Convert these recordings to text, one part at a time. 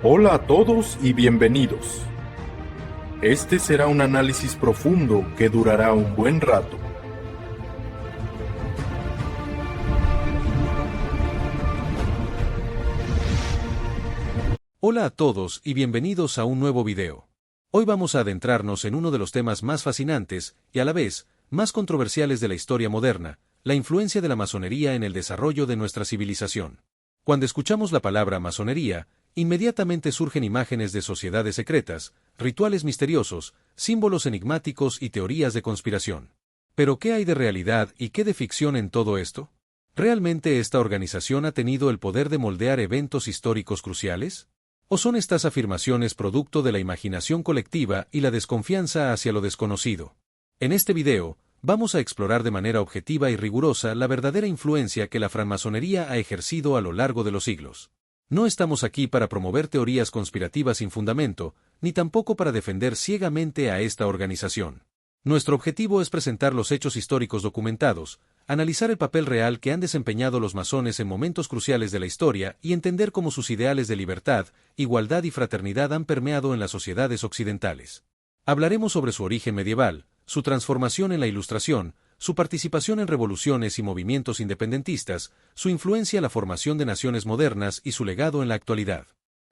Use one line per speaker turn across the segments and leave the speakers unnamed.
Hola a todos y bienvenidos. Este será un análisis profundo que durará un buen rato.
Hola a todos y bienvenidos a un nuevo video. Hoy vamos a adentrarnos en uno de los temas más fascinantes y a la vez más controversiales de la historia moderna, la influencia de la masonería en el desarrollo de nuestra civilización. Cuando escuchamos la palabra masonería, inmediatamente surgen imágenes de sociedades secretas, rituales misteriosos, símbolos enigmáticos y teorías de conspiración. ¿Pero qué hay de realidad y qué de ficción en todo esto? ¿Realmente esta organización ha tenido el poder de moldear eventos históricos cruciales? ¿O son estas afirmaciones producto de la imaginación colectiva y la desconfianza hacia lo desconocido? En este video, vamos a explorar de manera objetiva y rigurosa la verdadera influencia que la francmasonería ha ejercido a lo largo de los siglos. No estamos aquí para promover teorías conspirativas sin fundamento, ni tampoco para defender ciegamente a esta organización. Nuestro objetivo es presentar los hechos históricos documentados, analizar el papel real que han desempeñado los masones en momentos cruciales de la historia y entender cómo sus ideales de libertad, igualdad y fraternidad han permeado en las sociedades occidentales. Hablaremos sobre su origen medieval, su transformación en la Ilustración, su participación en revoluciones y movimientos independentistas, su influencia en la formación de naciones modernas y su legado en la actualidad.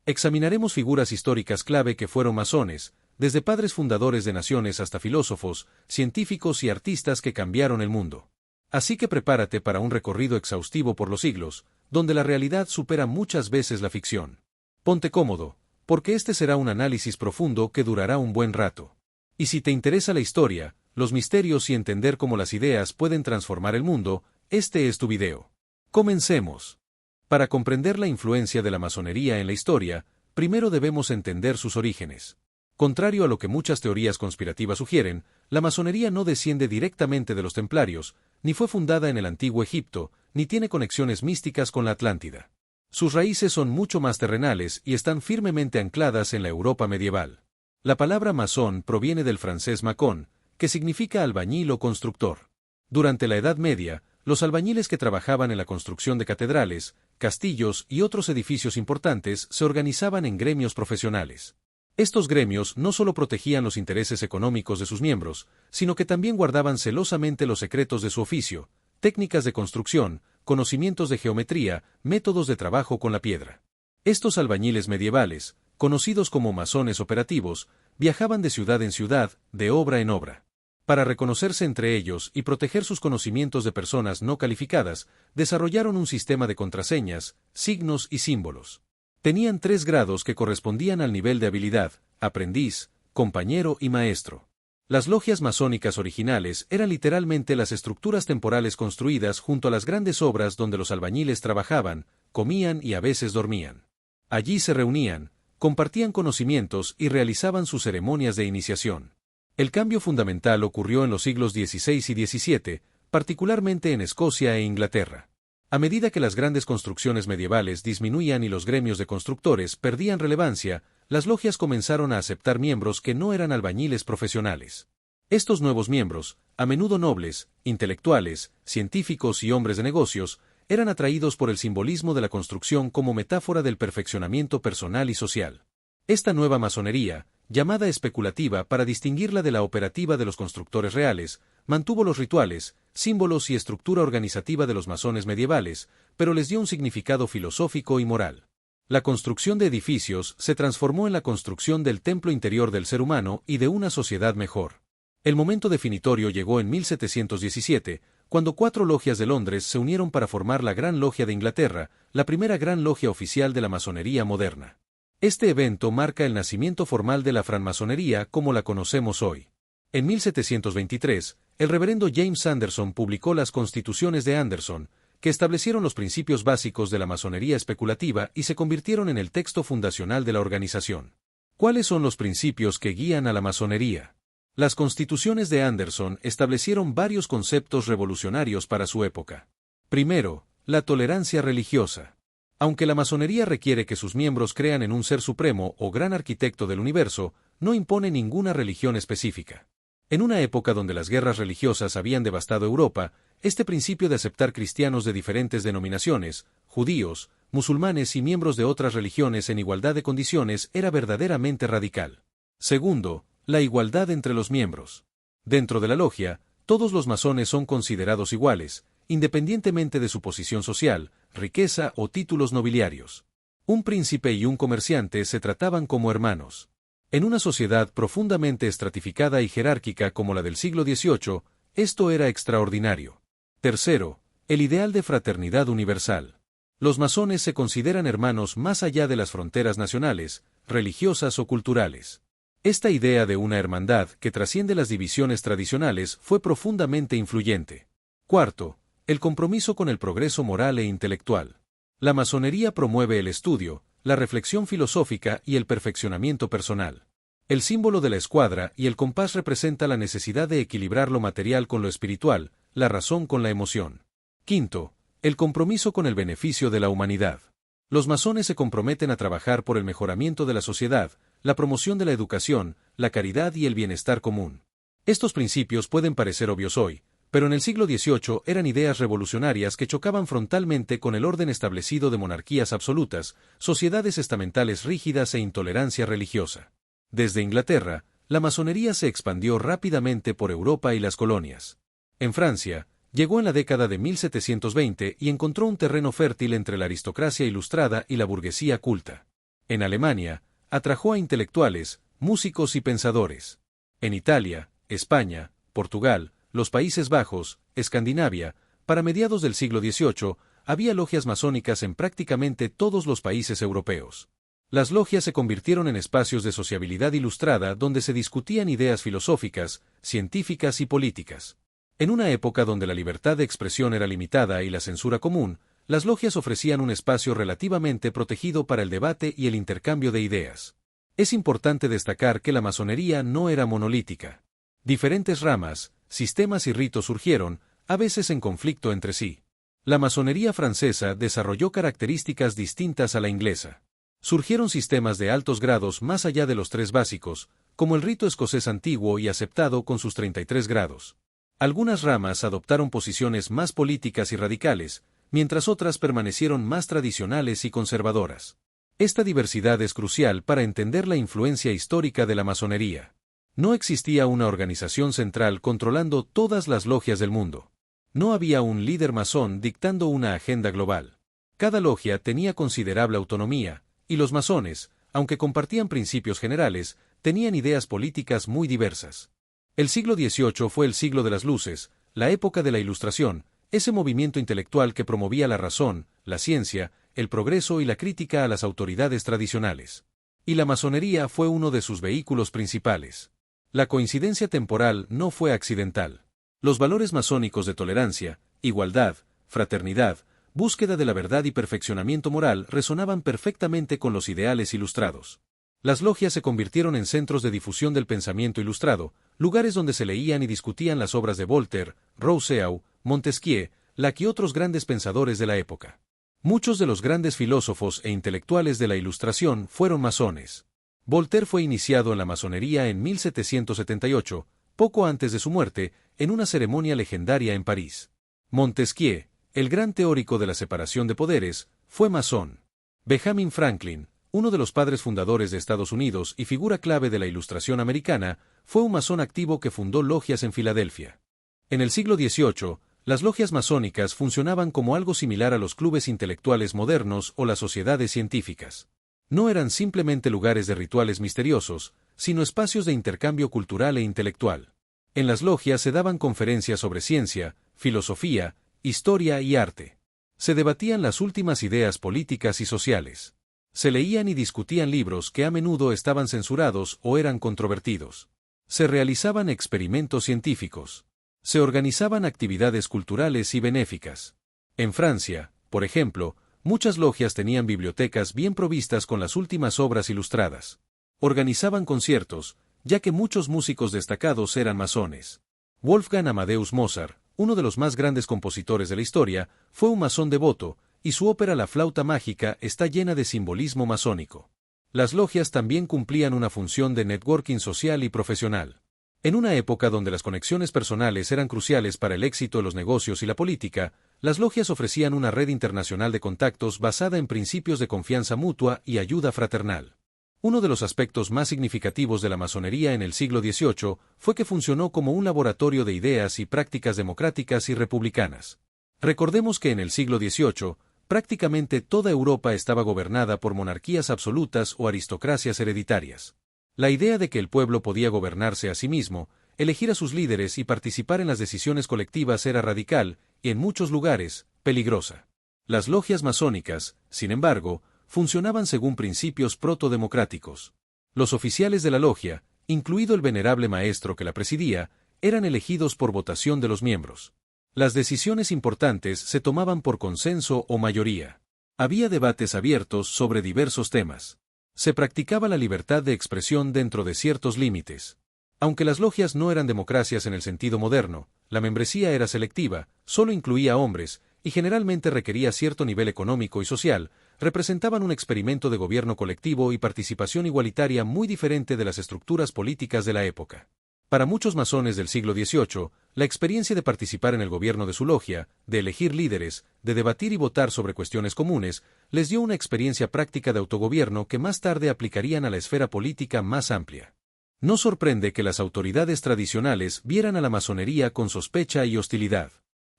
Examinaremos figuras históricas clave que fueron masones, desde padres fundadores de naciones hasta filósofos, científicos y artistas que cambiaron el mundo. Así que prepárate para un recorrido exhaustivo por los siglos, donde la realidad supera muchas veces la ficción. Ponte cómodo, porque este será un análisis profundo que durará un buen rato. Y si te interesa la historia, los misterios y entender cómo las ideas pueden transformar el mundo, este es tu video. Comencemos. Para comprender la influencia de la masonería en la historia, primero debemos entender sus orígenes. Contrario a lo que muchas teorías conspirativas sugieren, la masonería no desciende directamente de los templarios, ni fue fundada en el antiguo Egipto, ni tiene conexiones místicas con la Atlántida. Sus raíces son mucho más terrenales y están firmemente ancladas en la Europa medieval. La palabra masón proviene del francés macon, que significa albañil o constructor. Durante la Edad Media, los albañiles que trabajaban en la construcción de catedrales, castillos y otros edificios importantes se organizaban en gremios profesionales. Estos gremios no solo protegían los intereses económicos de sus miembros, sino que también guardaban celosamente los secretos de su oficio, técnicas de construcción, conocimientos de geometría, métodos de trabajo con la piedra. Estos albañiles medievales, conocidos como masones operativos, viajaban de ciudad en ciudad, de obra en obra. Para reconocerse entre ellos y proteger sus conocimientos de personas no calificadas, desarrollaron un sistema de contraseñas, signos y símbolos. Tenían 3 grados que correspondían al nivel de habilidad: aprendiz, compañero y maestro. Las logias masónicas originales eran literalmente las estructuras temporales construidas junto a las grandes obras donde los albañiles trabajaban, comían y a veces dormían. Allí se reunían, compartían conocimientos y realizaban sus ceremonias de iniciación. El cambio fundamental ocurrió en los siglos XVI y XVII, particularmente en Escocia e Inglaterra. A medida que las grandes construcciones medievales disminuían y los gremios de constructores perdían relevancia, las logias comenzaron a aceptar miembros que no eran albañiles profesionales. Estos nuevos miembros, a menudo nobles, intelectuales, científicos y hombres de negocios, eran atraídos por el simbolismo de la construcción como metáfora del perfeccionamiento personal y social. Esta nueva masonería, llamada especulativa para distinguirla de la operativa de los constructores reales, mantuvo los rituales, símbolos y estructura organizativa de los masones medievales, pero les dio un significado filosófico y moral. La construcción de edificios se transformó en la construcción del templo interior del ser humano y de una sociedad mejor. El momento definitorio llegó en 1717, cuando 4 logias de Londres se unieron para formar la Gran Logia de Inglaterra, la primera gran logia oficial de la masonería moderna. Este evento marca el nacimiento formal de la francmasonería como la conocemos hoy. En 1723, el reverendo James Anderson publicó las Constituciones de Anderson, que establecieron los principios básicos de la masonería especulativa y se convirtieron en el texto fundacional de la organización. ¿Cuáles son los principios que guían a la masonería? Las Constituciones de Anderson establecieron varios conceptos revolucionarios para su época. Primero, la tolerancia religiosa. Aunque la masonería requiere que sus miembros crean en un ser supremo o gran arquitecto del universo, no impone ninguna religión específica. En una época donde las guerras religiosas habían devastado Europa, este principio de aceptar cristianos de diferentes denominaciones, judíos, musulmanes y miembros de otras religiones en igualdad de condiciones era verdaderamente radical. Segundo, la igualdad entre los miembros. Dentro de la logia, todos los masones son considerados iguales, independientemente de su posición social, riqueza o títulos nobiliarios. Un príncipe y un comerciante se trataban como hermanos. En una sociedad profundamente estratificada y jerárquica como la del siglo XVIII, esto era extraordinario. Tercero, el ideal de fraternidad universal. Los masones se consideran hermanos más allá de las fronteras nacionales, religiosas o culturales. Esta idea de una hermandad que trasciende las divisiones tradicionales fue profundamente influyente. Cuarto, el compromiso con el progreso moral e intelectual. La masonería promueve el estudio, la reflexión filosófica y el perfeccionamiento personal. El símbolo de la escuadra y el compás representa la necesidad de equilibrar lo material con lo espiritual, la razón con la emoción. Quinto, el compromiso con el beneficio de la humanidad. Los masones se comprometen a trabajar por el mejoramiento de la sociedad, la promoción de la educación, la caridad y el bienestar común. Estos principios pueden parecer obvios hoy, pero en el siglo XVIII eran ideas revolucionarias que chocaban frontalmente con el orden establecido de monarquías absolutas, sociedades estamentales rígidas e intolerancia religiosa. Desde Inglaterra, la masonería se expandió rápidamente por Europa y las colonias. En Francia, llegó en la década de 1720 y encontró un terreno fértil entre la aristocracia ilustrada y la burguesía culta. En Alemania, atrajo a intelectuales, músicos y pensadores. En Italia, España, Portugal, los Países Bajos, Escandinavia, para mediados del siglo XVIII, había logias masónicas en prácticamente todos los países europeos. Las logias se convirtieron en espacios de sociabilidad ilustrada donde se discutían ideas filosóficas, científicas y políticas. En una época donde la libertad de expresión era limitada y la censura común, las logias ofrecían un espacio relativamente protegido para el debate y el intercambio de ideas. Es importante destacar que la masonería no era monolítica. Diferentes ramas, sistemas y ritos surgieron, a veces en conflicto entre sí. La masonería francesa desarrolló características distintas a la inglesa. Surgieron sistemas de altos grados más allá de los 3 básicos, como el rito escocés antiguo y aceptado con sus 33 grados. Algunas ramas adoptaron posiciones más políticas y radicales, mientras otras permanecieron más tradicionales y conservadoras. Esta diversidad es crucial para entender la influencia histórica de la masonería. No existía una organización central controlando todas las logias del mundo. No había un líder masón dictando una agenda global. Cada logia tenía considerable autonomía, y los masones, aunque compartían principios generales, tenían ideas políticas muy diversas. El siglo XVIII fue el siglo de las luces, la época de la Ilustración, ese movimiento intelectual que promovía la razón, la ciencia, el progreso y la crítica a las autoridades tradicionales. Y la masonería fue uno de sus vehículos principales. La coincidencia temporal no fue accidental. Los valores masónicos de tolerancia, igualdad, fraternidad, búsqueda de la verdad y perfeccionamiento moral resonaban perfectamente con los ideales ilustrados. Las logias se convirtieron en centros de difusión del pensamiento ilustrado, lugares donde se leían y discutían las obras de Voltaire, Rousseau, Montesquieu, Locke y otros grandes pensadores de la época. Muchos de los grandes filósofos e intelectuales de la Ilustración fueron masones. Voltaire fue iniciado en la masonería en 1778, poco antes de su muerte, en una ceremonia legendaria en París. Montesquieu, el gran teórico de la separación de poderes, fue masón. Benjamin Franklin, uno de los padres fundadores de Estados Unidos y figura clave de la Ilustración americana, fue un masón activo que fundó logias en Filadelfia. En el siglo XVIII, las logias masónicas funcionaban como algo similar a los clubes intelectuales modernos o las sociedades científicas. No eran simplemente lugares de rituales misteriosos, sino espacios de intercambio cultural e intelectual. En las logias se daban conferencias sobre ciencia, filosofía, historia y arte. Se debatían las últimas ideas políticas y sociales. Se leían y discutían libros que a menudo estaban censurados o eran controvertidos. Se realizaban experimentos científicos. Se organizaban actividades culturales y benéficas. En Francia, por ejemplo, muchas logias tenían bibliotecas bien provistas con las últimas obras ilustradas. Organizaban conciertos, ya que muchos músicos destacados eran masones. Wolfgang Amadeus Mozart, uno de los más grandes compositores de la historia, fue un masón devoto, y su ópera La flauta mágica está llena de simbolismo masónico. Las logias también cumplían una función de networking social y profesional. En una época donde las conexiones personales eran cruciales para el éxito de los negocios y la política, las logias ofrecían una red internacional de contactos basada en principios de confianza mutua y ayuda fraternal. Uno de los aspectos más significativos de la masonería en el siglo XVIII fue que funcionó como un laboratorio de ideas y prácticas democráticas y republicanas. Recordemos que en el siglo XVIII, prácticamente toda Europa estaba gobernada por monarquías absolutas o aristocracias hereditarias. La idea de que el pueblo podía gobernarse a sí mismo, elegir a sus líderes y participar en las decisiones colectivas era radical y, en muchos lugares, peligrosa. Las logias masónicas, sin embargo, funcionaban según principios protodemocráticos. Los oficiales de la logia, incluido el venerable maestro que la presidía, eran elegidos por votación de los miembros. Las decisiones importantes se tomaban por consenso o mayoría. Había debates abiertos sobre diversos temas. Se practicaba la libertad de expresión dentro de ciertos límites. Aunque las logias no eran democracias en el sentido moderno, la membresía era selectiva, solo incluía hombres, y generalmente requería cierto nivel económico y social, representaban un experimento de gobierno colectivo y participación igualitaria muy diferente de las estructuras políticas de la época. Para muchos masones del siglo XVIII, la experiencia de participar en el gobierno de su logia, de elegir líderes, de debatir y votar sobre cuestiones comunes, les dio una experiencia práctica de autogobierno que más tarde aplicarían a la esfera política más amplia. No sorprende que las autoridades tradicionales vieran a la masonería con sospecha y hostilidad.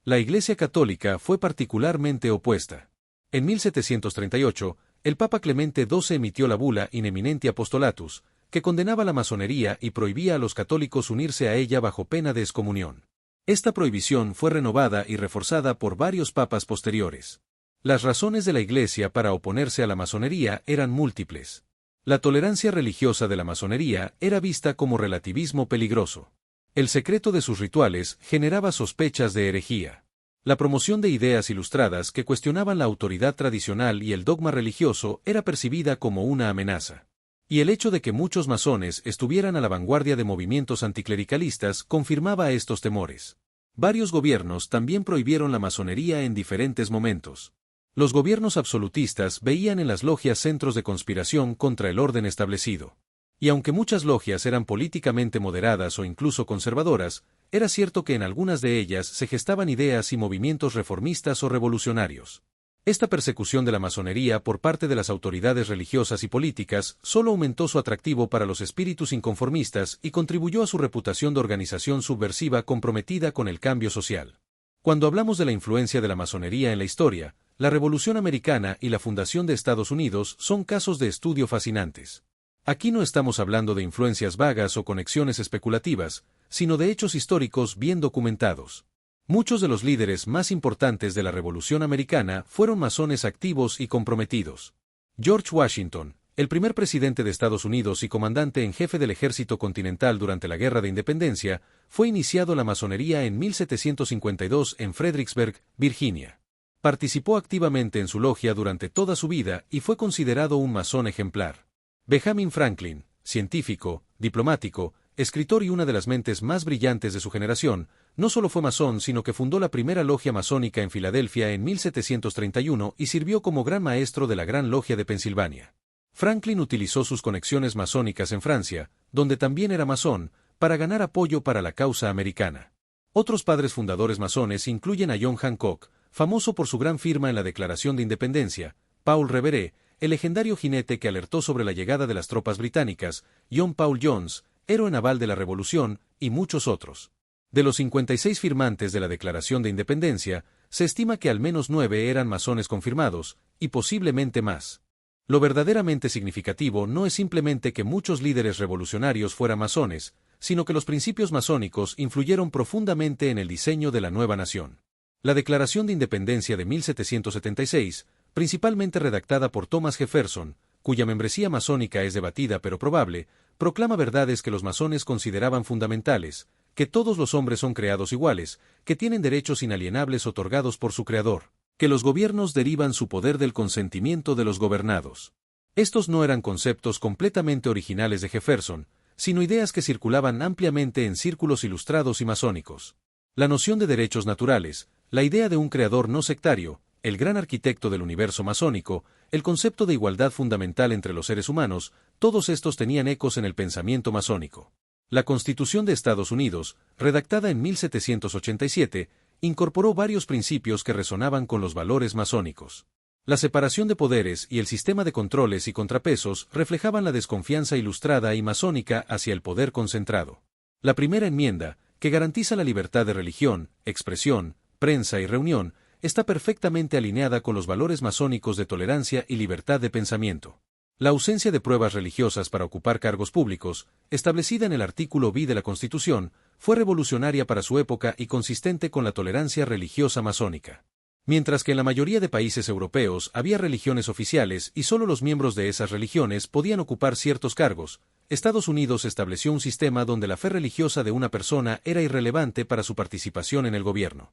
La Iglesia Católica fue particularmente opuesta. En 1738, el Papa Clemente XII emitió la bula In Eminenti Apostolatus, que condenaba la masonería y prohibía a los católicos unirse a ella bajo pena de excomunión. Esta prohibición fue renovada y reforzada por varios papas posteriores. Las razones de la Iglesia para oponerse a la masonería eran múltiples. La tolerancia religiosa de la masonería era vista como relativismo peligroso. El secreto de sus rituales generaba sospechas de herejía. La promoción de ideas ilustradas que cuestionaban la autoridad tradicional y el dogma religioso era percibida como una amenaza. Y el hecho de que muchos masones estuvieran a la vanguardia de movimientos anticlericalistas confirmaba estos temores. Varios gobiernos también prohibieron la masonería en diferentes momentos. Los gobiernos absolutistas veían en las logias centros de conspiración contra el orden establecido. Y aunque muchas logias eran políticamente moderadas o incluso conservadoras, era cierto que en algunas de ellas se gestaban ideas y movimientos reformistas o revolucionarios. Esta persecución de la masonería por parte de las autoridades religiosas y políticas solo aumentó su atractivo para los espíritus inconformistas y contribuyó a su reputación de organización subversiva comprometida con el cambio social. Cuando hablamos de la influencia de la masonería en la historia, la Revolución Americana y la fundación de Estados Unidos son casos de estudio fascinantes. Aquí no estamos hablando de influencias vagas o conexiones especulativas, sino de hechos históricos bien documentados. Muchos de los líderes más importantes de la Revolución Americana fueron masones activos y comprometidos. George Washington, el primer presidente de Estados Unidos y comandante en jefe del Ejército Continental durante la Guerra de Independencia, fue iniciado la masonería en 1752 en Fredericksburg, Virginia. Participó activamente en su logia durante toda su vida y fue considerado un masón ejemplar. Benjamin Franklin, científico, diplomático, escritor y una de las mentes más brillantes de su generación, no solo fue masón sino que fundó la primera logia masónica en Filadelfia en 1731 y sirvió como gran maestro de la Gran Logia de Pensilvania. Franklin utilizó sus conexiones masónicas en Francia, donde también era masón, para ganar apoyo para la causa americana. Otros padres fundadores masones incluyen a John Hancock, famoso por su gran firma en la Declaración de Independencia, Paul Revere, el legendario jinete que alertó sobre la llegada de las tropas británicas, John Paul Jones, héroe naval de la Revolución, y muchos otros. De los 56 firmantes de la Declaración de Independencia, se estima que al menos 9 eran masones confirmados, y posiblemente más. Lo verdaderamente significativo no es simplemente que muchos líderes revolucionarios fueran masones, sino que los principios masónicos influyeron profundamente en el diseño de la nueva nación. La Declaración de Independencia de 1776, principalmente redactada por Thomas Jefferson, cuya membresía masónica es debatida pero probable, proclama verdades que los masones consideraban fundamentales, que todos los hombres son creados iguales, que tienen derechos inalienables otorgados por su creador, que los gobiernos derivan su poder del consentimiento de los gobernados. Estos no eran conceptos completamente originales de Jefferson, sino ideas que circulaban ampliamente en círculos ilustrados y masónicos. La noción de derechos naturales, la idea de un creador no sectario, el gran arquitecto del universo masónico, el concepto de igualdad fundamental entre los seres humanos, todos estos tenían ecos en el pensamiento masónico. La Constitución de Estados Unidos, redactada en 1787, incorporó varios principios que resonaban con los valores masónicos. La separación de poderes y el sistema de controles y contrapesos reflejaban la desconfianza ilustrada y masónica hacia el poder concentrado. La primera enmienda, que garantiza la libertad de religión, expresión, prensa y reunión, está perfectamente alineada con los valores masónicos de tolerancia y libertad de pensamiento. La ausencia de pruebas religiosas para ocupar cargos públicos, establecida en el artículo B de la Constitución, fue revolucionaria para su época y consistente con la tolerancia religiosa masónica. Mientras que en la mayoría de países europeos había religiones oficiales y solo los miembros de esas religiones podían ocupar ciertos cargos, Estados Unidos estableció un sistema donde la fe religiosa de una persona era irrelevante para su participación en el gobierno.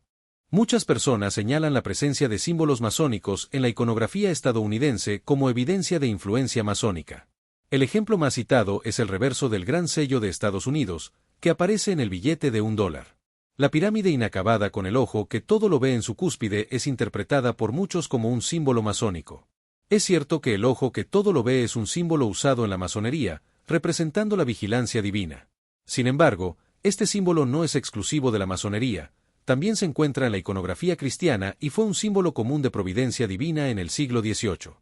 Muchas personas señalan la presencia de símbolos masónicos en la iconografía estadounidense como evidencia de influencia masónica. El ejemplo más citado es el reverso del Gran Sello de Estados Unidos, que aparece en el billete de $1. La pirámide inacabada con el ojo que todo lo ve en su cúspide es interpretada por muchos como un símbolo masónico. Es cierto que el ojo que todo lo ve es un símbolo usado en la masonería, representando la vigilancia divina. Sin embargo, este símbolo no es exclusivo de la masonería, también se encuentra en la iconografía cristiana y fue un símbolo común de providencia divina en el siglo XVIII.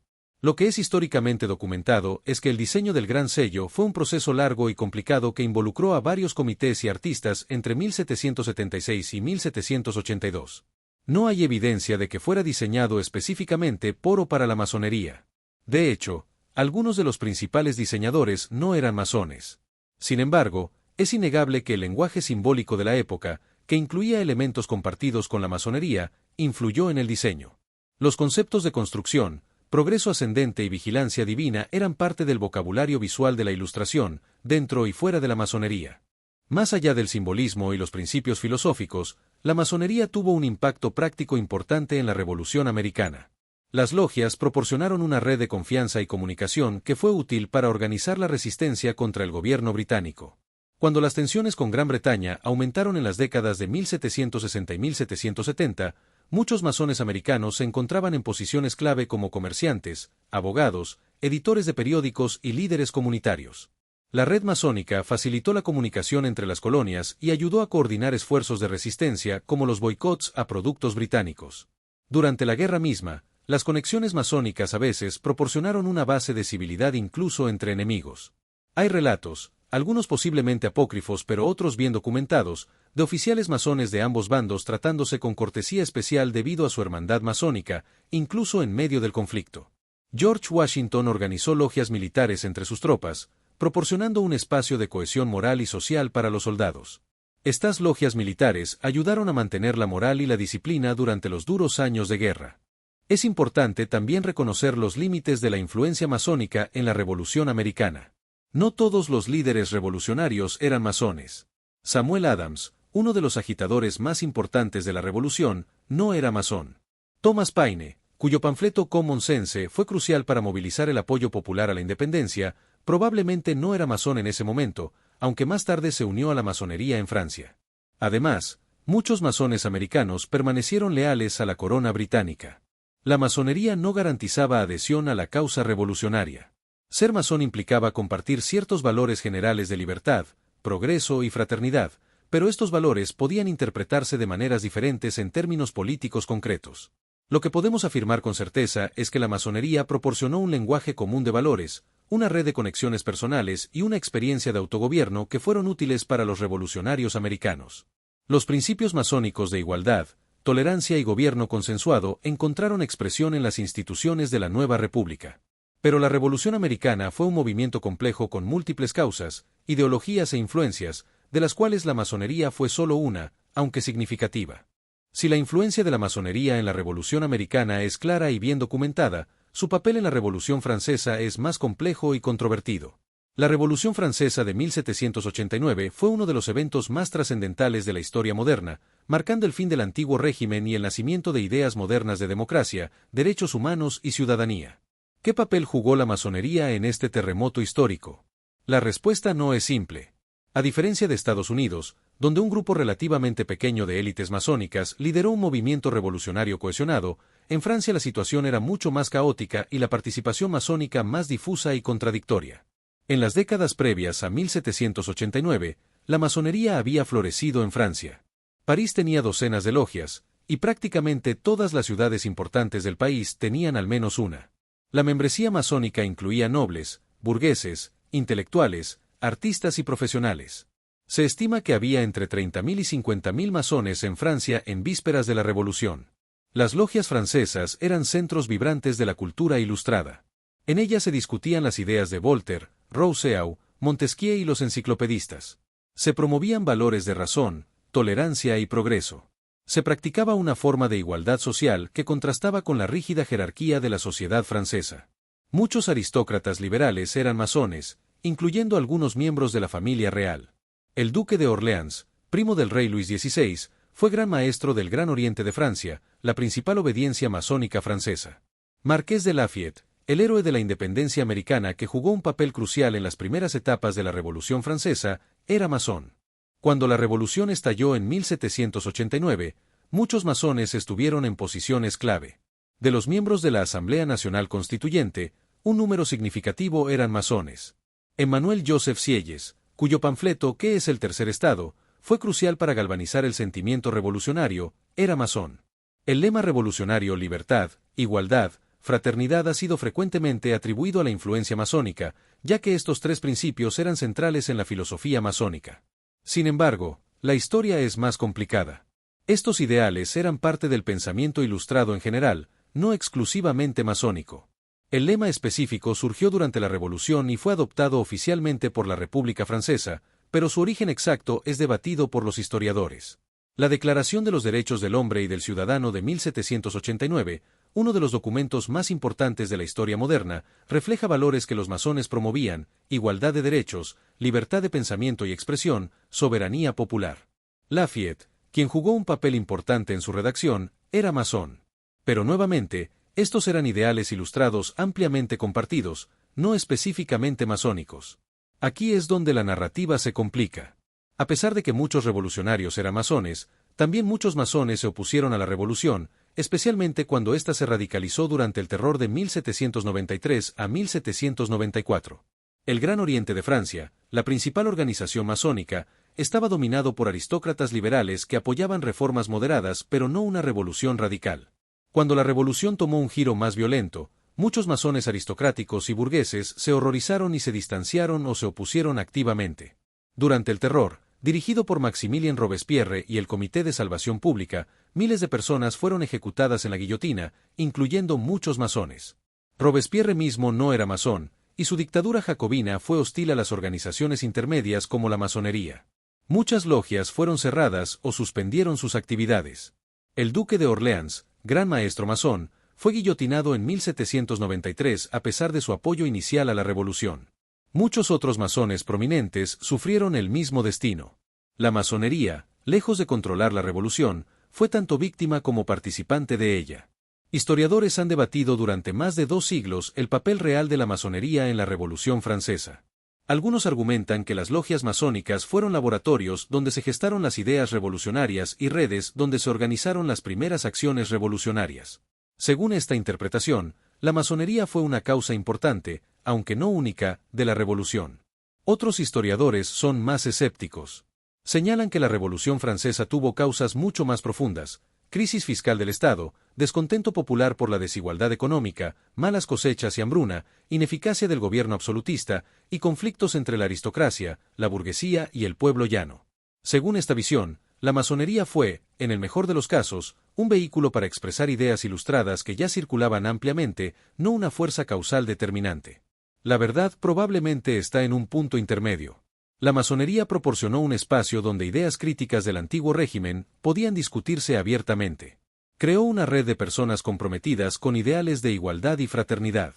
Lo que es históricamente documentado es que el diseño del Gran Sello fue un proceso largo y complicado que involucró a varios comités y artistas entre 1776 y 1782. No hay evidencia de que fuera diseñado específicamente por o para la masonería. De hecho, algunos de los principales diseñadores no eran masones. Sin embargo, es innegable que el lenguaje simbólico de la época, que incluía elementos compartidos con la masonería, influyó en el diseño. Los conceptos de construcción, progreso ascendente y vigilancia divina eran parte del vocabulario visual de la Ilustración, dentro y fuera de la masonería. Más allá del simbolismo y los principios filosóficos, la masonería tuvo un impacto práctico importante en la Revolución Americana. Las logias proporcionaron una red de confianza y comunicación que fue útil para organizar la resistencia contra el gobierno británico. Cuando las tensiones con Gran Bretaña aumentaron en las décadas de 1760 y 1770, muchos masones americanos se encontraban en posiciones clave como comerciantes, abogados, editores de periódicos y líderes comunitarios. La red masónica facilitó la comunicación entre las colonias y ayudó a coordinar esfuerzos de resistencia como los boicots a productos británicos. Durante la guerra misma, las conexiones masónicas a veces proporcionaron una base de civilidad incluso entre enemigos. Hay relatos, algunos posiblemente apócrifos pero otros bien documentados, de oficiales masones de ambos bandos tratándose con cortesía especial debido a su hermandad masónica, incluso en medio del conflicto. George Washington organizó logias militares entre sus tropas, proporcionando un espacio de cohesión moral y social para los soldados. Estas logias militares ayudaron a mantener la moral y la disciplina durante los duros años de guerra. Es importante también reconocer los límites de la influencia masónica en la Revolución Americana. No todos los líderes revolucionarios eran masones. Samuel Adams, uno de los agitadores más importantes de la Revolución, no era masón. Thomas Paine, cuyo panfleto Common Sense fue crucial para movilizar el apoyo popular a la independencia, probablemente no era masón en ese momento, aunque más tarde se unió a la masonería en Francia. Además, muchos masones americanos permanecieron leales a la corona británica. La masonería no garantizaba adhesión a la causa revolucionaria. Ser masón implicaba compartir ciertos valores generales de libertad, progreso y fraternidad, pero estos valores podían interpretarse de maneras diferentes en términos políticos concretos. Lo que podemos afirmar con certeza es que la masonería proporcionó un lenguaje común de valores, una red de conexiones personales y una experiencia de autogobierno que fueron útiles para los revolucionarios americanos. Los principios masónicos de igualdad, tolerancia y gobierno consensuado encontraron expresión en las instituciones de la nueva república. Pero la Revolución Americana fue un movimiento complejo con múltiples causas, ideologías e influencias, de las cuales la masonería fue solo una, aunque significativa. Si la influencia de la masonería en la Revolución Americana es clara y bien documentada, su papel en la Revolución Francesa es más complejo y controvertido. La Revolución Francesa de 1789 fue uno de los eventos más trascendentales de la historia moderna, marcando el fin del antiguo régimen y el nacimiento de ideas modernas de democracia, derechos humanos y ciudadanía. ¿Qué papel jugó la masonería en este terremoto histórico? La respuesta no es simple. A diferencia de Estados Unidos, donde un grupo relativamente pequeño de élites masónicas lideró un movimiento revolucionario cohesionado, en Francia la situación era mucho más caótica y la participación masónica más difusa y contradictoria. En las décadas previas a 1789, la masonería había florecido en Francia. París tenía docenas de logias, y prácticamente todas las ciudades importantes del país tenían al menos una. La membresía masónica incluía nobles, burgueses, intelectuales, artistas y profesionales. Se estima que había entre 30.000 y 50.000 masones en Francia en vísperas de la Revolución. Las logias francesas eran centros vibrantes de la cultura ilustrada. En ellas se discutían las ideas de Voltaire, Rousseau, Montesquieu y los enciclopedistas. Se promovían valores de razón, tolerancia y progreso. Se practicaba una forma de igualdad social que contrastaba con la rígida jerarquía de la sociedad francesa. Muchos aristócratas liberales eran masones, incluyendo algunos miembros de la familia real. El duque de Orleans, primo del rey Luis XVI, fue gran maestro del Gran Oriente de Francia, la principal obediencia masónica francesa. Marqués de Lafayette, el héroe de la independencia americana que jugó un papel crucial en las primeras etapas de la Revolución Francesa, era masón. Cuando la revolución estalló en 1789, muchos masones estuvieron en posiciones clave. De los miembros de la Asamblea Nacional Constituyente, un número significativo eran masones. Emmanuel Joseph Sieyès, cuyo panfleto ¿Qué es el tercer estado?, fue crucial para galvanizar el sentimiento revolucionario, era masón. El lema revolucionario libertad, igualdad, fraternidad ha sido frecuentemente atribuido a la influencia masónica, ya que estos tres principios eran centrales en la filosofía masónica. Sin embargo, la historia es más complicada. Estos ideales eran parte del pensamiento ilustrado en general, no exclusivamente masónico. El lema específico surgió durante la Revolución y fue adoptado oficialmente por la República Francesa, pero su origen exacto es debatido por los historiadores. La Declaración de los Derechos del Hombre y del Ciudadano de 1789, uno de los documentos más importantes de la historia moderna, refleja valores que los masones promovían: igualdad de derechos, libertad de pensamiento y expresión, soberanía popular. Lafayette, quien jugó un papel importante en su redacción, era masón. Pero nuevamente, estos eran ideales ilustrados ampliamente compartidos, no específicamente masónicos. Aquí es donde la narrativa se complica. A pesar de que muchos revolucionarios eran masones, también muchos masones se opusieron a la revolución, especialmente cuando ésta se radicalizó durante el terror de 1793 a 1794. El Gran Oriente de Francia, la principal organización masónica, estaba dominado por aristócratas liberales que apoyaban reformas moderadas pero no una revolución radical. Cuando la revolución tomó un giro más violento, muchos masones aristocráticos y burgueses se horrorizaron y se distanciaron o se opusieron activamente. Durante el terror, dirigido por Maximilien Robespierre y el Comité de Salvación Pública, miles de personas fueron ejecutadas en la guillotina, incluyendo muchos masones. Robespierre mismo no era masón, y su dictadura jacobina fue hostil a las organizaciones intermedias como la masonería. Muchas logias fueron cerradas o suspendieron sus actividades. El duque de Orleans, gran maestro masón, fue guillotinado en 1793 a pesar de su apoyo inicial a la revolución. Muchos otros masones prominentes sufrieron el mismo destino. La masonería, lejos de controlar la revolución, fue tanto víctima como participante de ella. Historiadores han debatido durante más de 2 siglos el papel real de la masonería en la Revolución Francesa. Algunos argumentan que las logias masónicas fueron laboratorios donde se gestaron las ideas revolucionarias y redes donde se organizaron las primeras acciones revolucionarias. Según esta interpretación, la masonería fue una causa importante, aunque no única, de la revolución. Otros historiadores son más escépticos. Señalan que la Revolución Francesa tuvo causas mucho más profundas: crisis fiscal del Estado, descontento popular por la desigualdad económica, malas cosechas y hambruna, ineficacia del gobierno absolutista, y conflictos entre la aristocracia, la burguesía y el pueblo llano. Según esta visión, la masonería fue, en el mejor de los casos, un vehículo para expresar ideas ilustradas que ya circulaban ampliamente, no una fuerza causal determinante. La verdad probablemente está en un punto intermedio. La masonería proporcionó un espacio donde ideas críticas del antiguo régimen podían discutirse abiertamente. Creó una red de personas comprometidas con ideales de igualdad y fraternidad.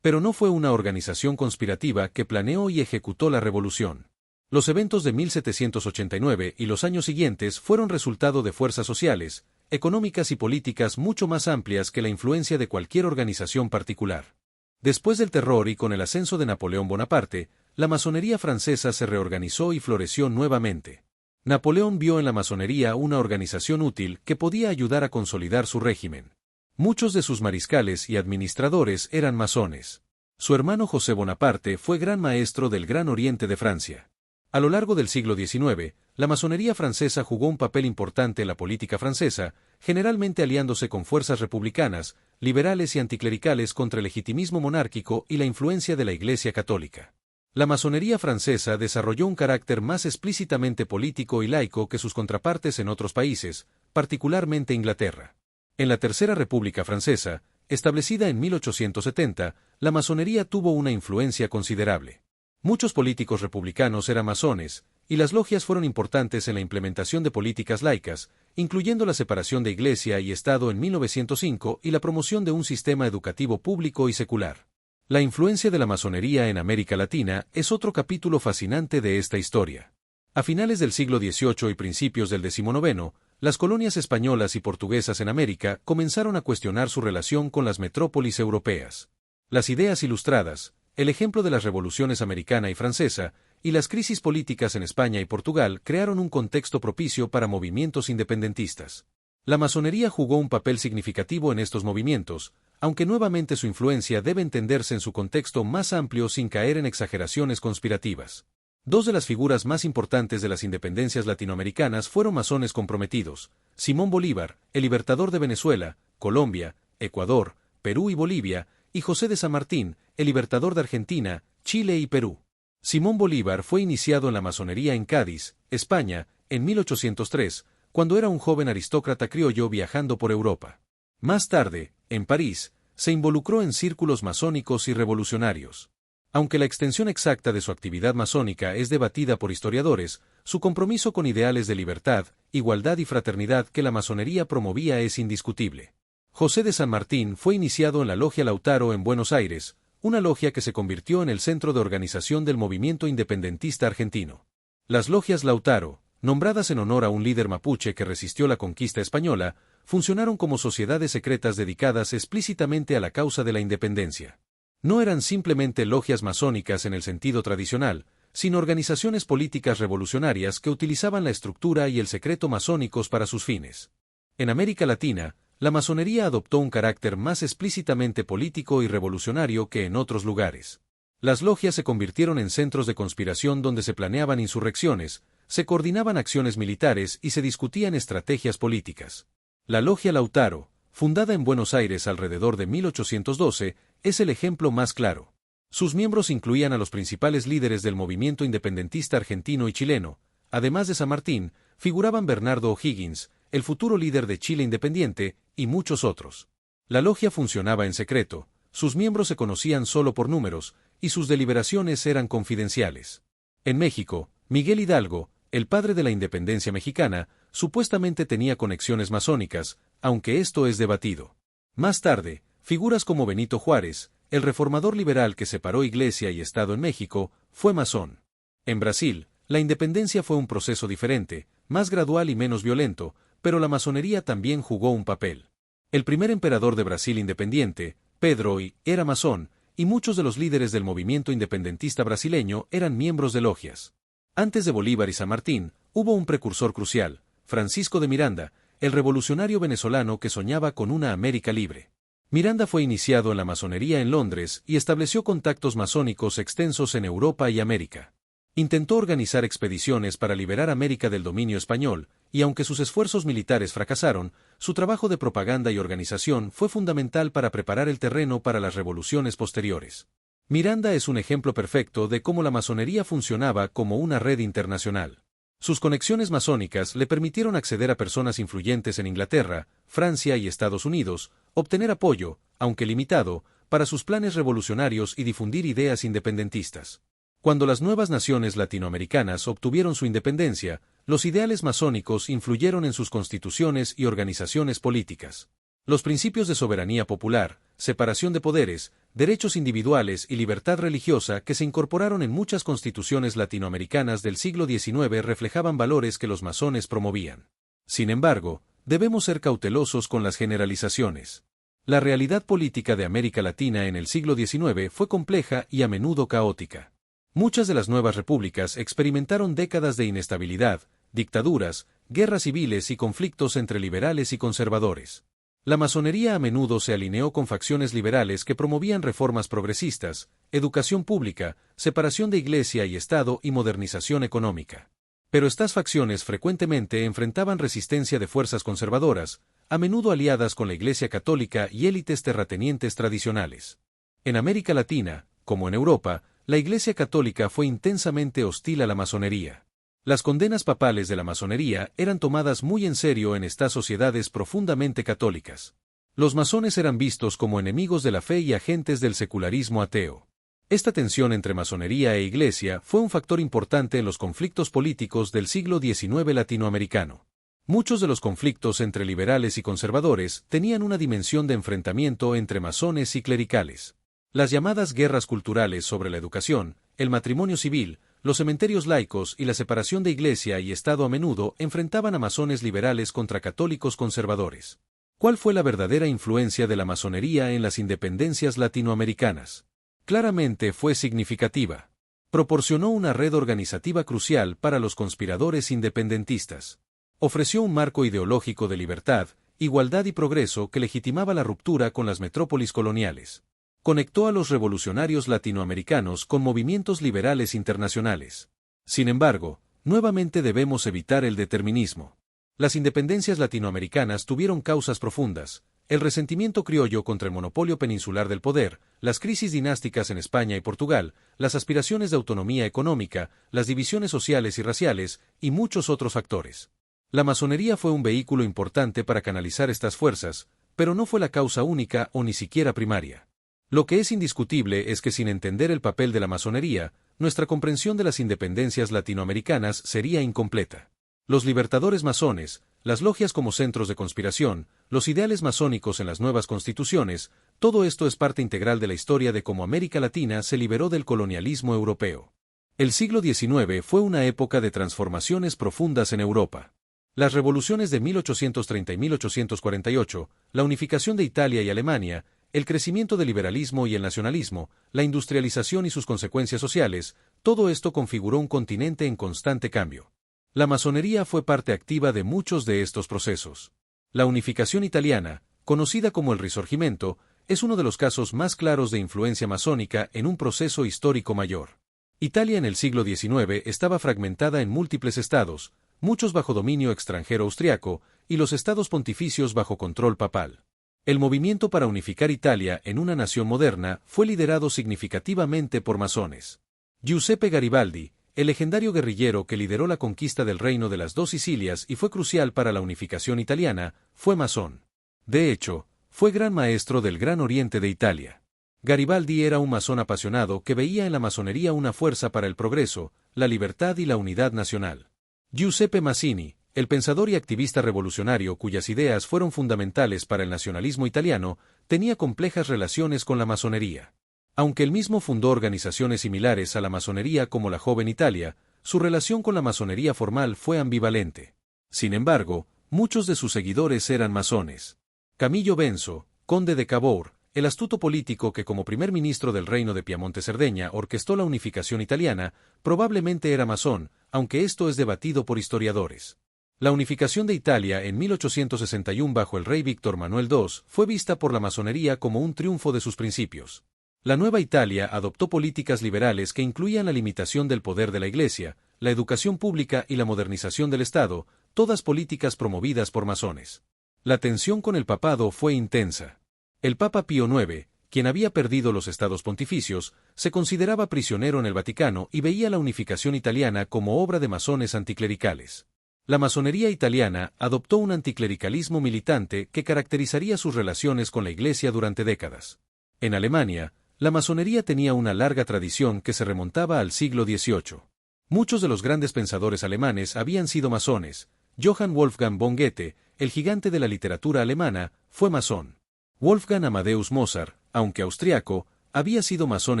Pero no fue una organización conspirativa que planeó y ejecutó la revolución. Los eventos de 1789 y los años siguientes fueron resultado de fuerzas sociales, económicas y políticas mucho más amplias que la influencia de cualquier organización particular. Después del terror y con el ascenso de Napoleón Bonaparte, la masonería francesa se reorganizó y floreció nuevamente. Napoleón vio en la masonería una organización útil que podía ayudar a consolidar su régimen. Muchos de sus mariscales y administradores eran masones. Su hermano José Bonaparte fue gran maestro del Gran Oriente de Francia. A lo largo del siglo XIX, la masonería francesa jugó un papel importante en la política francesa, generalmente aliándose con fuerzas republicanas, liberales y anticlericales contra el legitimismo monárquico y la influencia de la Iglesia católica. La masonería francesa desarrolló un carácter más explícitamente político y laico que sus contrapartes en otros países, particularmente Inglaterra. En la Tercera República Francesa, establecida en 1870, la masonería tuvo una influencia considerable. Muchos políticos republicanos eran masones, y las logias fueron importantes en la implementación de políticas laicas, incluyendo la separación de Iglesia y Estado en 1905 y la promoción de un sistema educativo público y secular. La influencia de la masonería en América Latina es otro capítulo fascinante de esta historia. A finales del siglo XVIII y principios del XIX, las colonias españolas y portuguesas en América comenzaron a cuestionar su relación con las metrópolis europeas. Las ideas ilustradas, el ejemplo de las revoluciones americana y francesa, y las crisis políticas en España y Portugal crearon un contexto propicio para movimientos independentistas. La masonería jugó un papel significativo en estos movimientos, aunque nuevamente su influencia debe entenderse en su contexto más amplio sin caer en exageraciones conspirativas. Dos de las figuras más importantes de las independencias latinoamericanas fueron masones comprometidos: Simón Bolívar, el libertador de Venezuela, Colombia, Ecuador, Perú y Bolivia, y José de San Martín, el libertador de Argentina, Chile y Perú. Simón Bolívar fue iniciado en la masonería en Cádiz, España, en 1803, cuando era un joven aristócrata criollo viajando por Europa. Más tarde, en París, se involucró en círculos masónicos y revolucionarios. Aunque la extensión exacta de su actividad masónica es debatida por historiadores, su compromiso con ideales de libertad, igualdad y fraternidad que la masonería promovía es indiscutible. José de San Martín fue iniciado en la Logia Lautaro en Buenos Aires, una logia que se convirtió en el centro de organización del movimiento independentista argentino. Las logias Lautaro, nombradas en honor a un líder mapuche que resistió la conquista española, funcionaron como sociedades secretas dedicadas explícitamente a la causa de la independencia. No eran simplemente logias masónicas en el sentido tradicional, sino organizaciones políticas revolucionarias que utilizaban la estructura y el secreto masónicos para sus fines. En América Latina, la masonería adoptó un carácter más explícitamente político y revolucionario que en otros lugares. Las logias se convirtieron en centros de conspiración donde se planeaban insurrecciones, se coordinaban acciones militares y se discutían estrategias políticas. La Logia Lautaro, fundada en Buenos Aires alrededor de 1812, es el ejemplo más claro. Sus miembros incluían a los principales líderes del movimiento independentista argentino y chileno. Además de San Martín, figuraban Bernardo O'Higgins, el futuro líder de Chile independiente, y muchos otros. La logia funcionaba en secreto, sus miembros se conocían solo por números, y sus deliberaciones eran confidenciales. En México, Miguel Hidalgo, el padre de la independencia mexicana, supuestamente tenía conexiones masónicas, aunque esto es debatido. Más tarde, figuras como Benito Juárez, el reformador liberal que separó Iglesia y Estado en México, fue masón. En Brasil, la independencia fue un proceso diferente, más gradual y menos violento, pero la masonería también jugó un papel. El primer emperador de Brasil independiente, Pedro I, era masón, y muchos de los líderes del movimiento independentista brasileño eran miembros de logias. Antes de Bolívar y San Martín, hubo un precursor crucial, Francisco de Miranda, el revolucionario venezolano que soñaba con una América libre. Miranda fue iniciado en la masonería en Londres y estableció contactos masónicos extensos en Europa y América. Intentó organizar expediciones para liberar América del dominio español, y aunque sus esfuerzos militares fracasaron, su trabajo de propaganda y organización fue fundamental para preparar el terreno para las revoluciones posteriores. Miranda es un ejemplo perfecto de cómo la masonería funcionaba como una red internacional. Sus conexiones masónicas le permitieron acceder a personas influyentes en Inglaterra, Francia y Estados Unidos, obtener apoyo, aunque limitado, para sus planes revolucionarios y difundir ideas independentistas. Cuando las nuevas naciones latinoamericanas obtuvieron su independencia, los ideales masónicos influyeron en sus constituciones y organizaciones políticas. Los principios de soberanía popular, separación de poderes, derechos individuales y libertad religiosa que se incorporaron en muchas constituciones latinoamericanas del siglo XIX reflejaban valores que los masones promovían. Sin embargo, debemos ser cautelosos con las generalizaciones. La realidad política de América Latina en el siglo XIX fue compleja y a menudo caótica. Muchas de las nuevas repúblicas experimentaron décadas de inestabilidad, dictaduras, guerras civiles y conflictos entre liberales y conservadores. La masonería a menudo se alineó con facciones liberales que promovían reformas progresistas, educación pública, separación de Iglesia y Estado y modernización económica. Pero estas facciones frecuentemente enfrentaban resistencia de fuerzas conservadoras, a menudo aliadas con la Iglesia católica y élites terratenientes tradicionales. En América Latina, como en Europa, la Iglesia católica fue intensamente hostil a la masonería. Las condenas papales de la masonería eran tomadas muy en serio en estas sociedades profundamente católicas. Los masones eran vistos como enemigos de la fe y agentes del secularismo ateo. Esta tensión entre masonería e Iglesia fue un factor importante en los conflictos políticos del siglo XIX latinoamericano. Muchos de los conflictos entre liberales y conservadores tenían una dimensión de enfrentamiento entre masones y clericales. Las llamadas guerras culturales sobre la educación, el matrimonio civil, los cementerios laicos y la separación de Iglesia y Estado a menudo enfrentaban a masones liberales contra católicos conservadores. ¿Cuál fue la verdadera influencia de la masonería en las independencias latinoamericanas? Claramente fue significativa. Proporcionó una red organizativa crucial para los conspiradores independentistas. Ofreció un marco ideológico de libertad, igualdad y progreso que legitimaba la ruptura con las metrópolis coloniales. Conectó a los revolucionarios latinoamericanos con movimientos liberales internacionales. Sin embargo, nuevamente debemos evitar el determinismo. Las independencias latinoamericanas tuvieron causas profundas: el resentimiento criollo contra el monopolio peninsular del poder, las crisis dinásticas en España y Portugal, las aspiraciones de autonomía económica, las divisiones sociales y raciales, y muchos otros factores. La masonería fue un vehículo importante para canalizar estas fuerzas, pero no fue la causa única o ni siquiera primaria. Lo que es indiscutible es que sin entender el papel de la masonería, nuestra comprensión de las independencias latinoamericanas sería incompleta. Los libertadores masones, las logias como centros de conspiración, los ideales masónicos en las nuevas constituciones, todo esto es parte integral de la historia de cómo América Latina se liberó del colonialismo europeo. El siglo XIX fue una época de transformaciones profundas en Europa. Las revoluciones de 1830 y 1848, la unificación de Italia y Alemania, el crecimiento del liberalismo y el nacionalismo, la industrialización y sus consecuencias sociales, todo esto configuró un continente en constante cambio. La masonería fue parte activa de muchos de estos procesos. La unificación italiana, conocida como el Risorgimento, es uno de los casos más claros de influencia masónica en un proceso histórico mayor. Italia en el siglo XIX estaba fragmentada en múltiples estados, muchos bajo dominio extranjero austriaco, y los estados pontificios bajo control papal. El movimiento para unificar Italia en una nación moderna fue liderado significativamente por masones. Giuseppe Garibaldi, el legendario guerrillero que lideró la conquista del Reino de las Dos Sicilias y fue crucial para la unificación italiana, fue masón. De hecho, fue gran maestro del Gran Oriente de Italia. Garibaldi era un masón apasionado que veía en la masonería una fuerza para el progreso, la libertad y la unidad nacional. Giuseppe Mazzini, el pensador y activista revolucionario cuyas ideas fueron fundamentales para el nacionalismo italiano, tenía complejas relaciones con la masonería. Aunque él mismo fundó organizaciones similares a la masonería como la Joven Italia, su relación con la masonería formal fue ambivalente. Sin embargo, muchos de sus seguidores eran masones. Camillo Benso, conde de Cavour, el astuto político que como primer ministro del Reino de Piamonte-Cerdeña orquestó la unificación italiana, probablemente era masón, aunque esto es debatido por historiadores. La unificación de Italia en 1861 bajo el rey Víctor Manuel II fue vista por la masonería como un triunfo de sus principios. La nueva Italia adoptó políticas liberales que incluían la limitación del poder de la Iglesia, la educación pública y la modernización del Estado, todas políticas promovidas por masones. La tensión con el papado fue intensa. El Papa Pío IX, quien había perdido los estados pontificios, se consideraba prisionero en el Vaticano y veía la unificación italiana como obra de masones anticlericales. La masonería italiana adoptó un anticlericalismo militante que caracterizaría sus relaciones con la Iglesia durante décadas. En Alemania, la masonería tenía una larga tradición que se remontaba al siglo XVIII. Muchos de los grandes pensadores alemanes habían sido masones. Johann Wolfgang von Goethe, el gigante de la literatura alemana, fue masón. Wolfgang Amadeus Mozart, aunque austriaco, había sido masón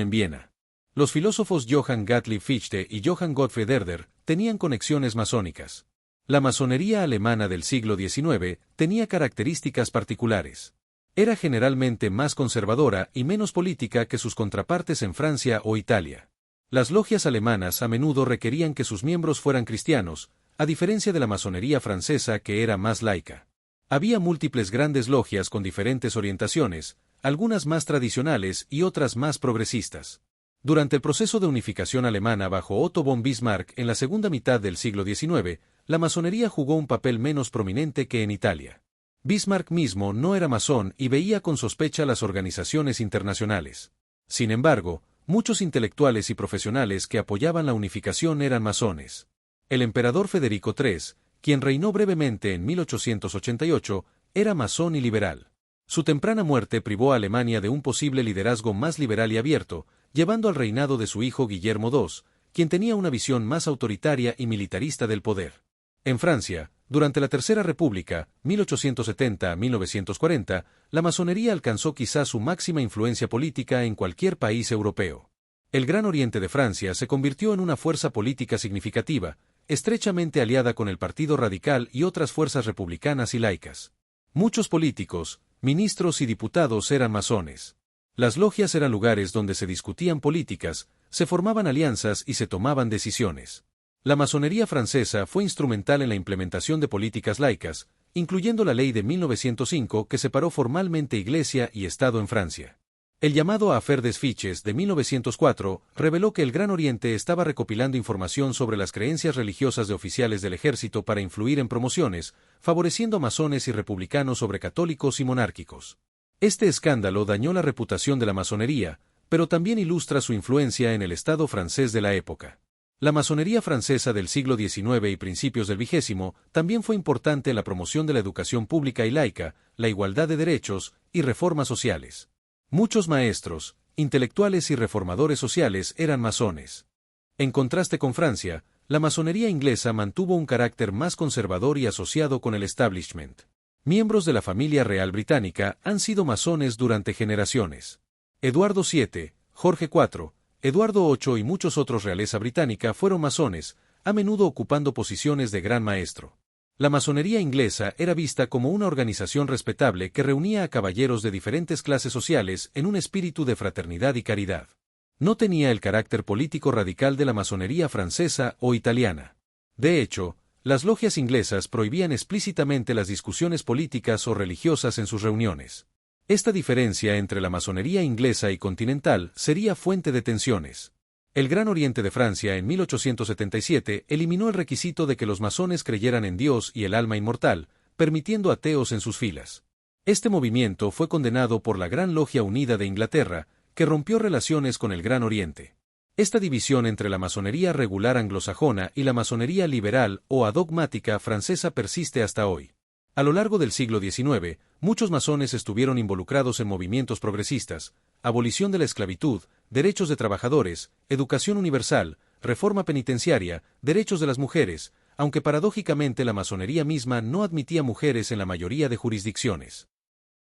en Viena. Los filósofos Johann Gottlieb Fichte y Johann Gottfried Herder tenían conexiones masónicas. La masonería alemana del siglo XIX tenía características particulares. Era generalmente más conservadora y menos política que sus contrapartes en Francia o Italia. Las logias alemanas a menudo requerían que sus miembros fueran cristianos, a diferencia de la masonería francesa que era más laica. Había múltiples grandes logias con diferentes orientaciones, algunas más tradicionales y otras más progresistas. Durante el proceso de unificación alemana bajo Otto von Bismarck en la segunda mitad del siglo XIX, la masonería jugó un papel menos prominente que en Italia. Bismarck mismo no era masón y veía con sospecha las organizaciones internacionales. Sin embargo, muchos intelectuales y profesionales que apoyaban la unificación eran masones. El emperador Federico III, quien reinó brevemente en 1888, era masón y liberal. Su temprana muerte privó a Alemania de un posible liderazgo más liberal y abierto, llevando al reinado de su hijo Guillermo II, quien tenía una visión más autoritaria y militarista del poder. En Francia, durante la Tercera República, 1870 a 1940, la masonería alcanzó quizás su máxima influencia política en cualquier país europeo. El Gran Oriente de Francia se convirtió en una fuerza política significativa, estrechamente aliada con el Partido Radical y otras fuerzas republicanas y laicas. Muchos políticos, ministros y diputados eran masones. Las logias eran lugares donde se discutían políticas, se formaban alianzas y se tomaban decisiones. La masonería francesa fue instrumental en la implementación de políticas laicas, incluyendo la ley de 1905 que separó formalmente Iglesia y Estado en Francia. El llamado Affaire des Fiches de 1904 reveló que el Gran Oriente estaba recopilando información sobre las creencias religiosas de oficiales del ejército para influir en promociones, favoreciendo a masones y republicanos sobre católicos y monárquicos. Este escándalo dañó la reputación de la masonería, pero también ilustra su influencia en el Estado francés de la época. La masonería francesa del siglo XIX y principios del XX también fue importante en la promoción de la educación pública y laica, la igualdad de derechos y reformas sociales. Muchos maestros, intelectuales y reformadores sociales eran masones. En contraste con Francia, la masonería inglesa mantuvo un carácter más conservador y asociado con el establishment. Miembros de la familia real británica han sido masones durante generaciones. Eduardo VII, Jorge IV, Eduardo VIII y muchos otros realeza británica fueron masones, a menudo ocupando posiciones de gran maestro. La masonería inglesa era vista como una organización respetable que reunía a caballeros de diferentes clases sociales en un espíritu de fraternidad y caridad. No tenía el carácter político radical de la masonería francesa o italiana. De hecho, las logias inglesas prohibían explícitamente las discusiones políticas o religiosas en sus reuniones. Esta diferencia entre la masonería inglesa y continental sería fuente de tensiones. El Gran Oriente de Francia en 1877 eliminó el requisito de que los masones creyeran en Dios y el alma inmortal, permitiendo ateos en sus filas. Este movimiento fue condenado por la Gran Logia Unida de Inglaterra, que rompió relaciones con el Gran Oriente. Esta división entre la masonería regular anglosajona y la masonería liberal o adogmática francesa persiste hasta hoy. A lo largo del siglo XIX, muchos masones estuvieron involucrados en movimientos progresistas, abolición de la esclavitud, derechos de trabajadores, educación universal, reforma penitenciaria, derechos de las mujeres, aunque paradójicamente la masonería misma no admitía mujeres en la mayoría de jurisdicciones.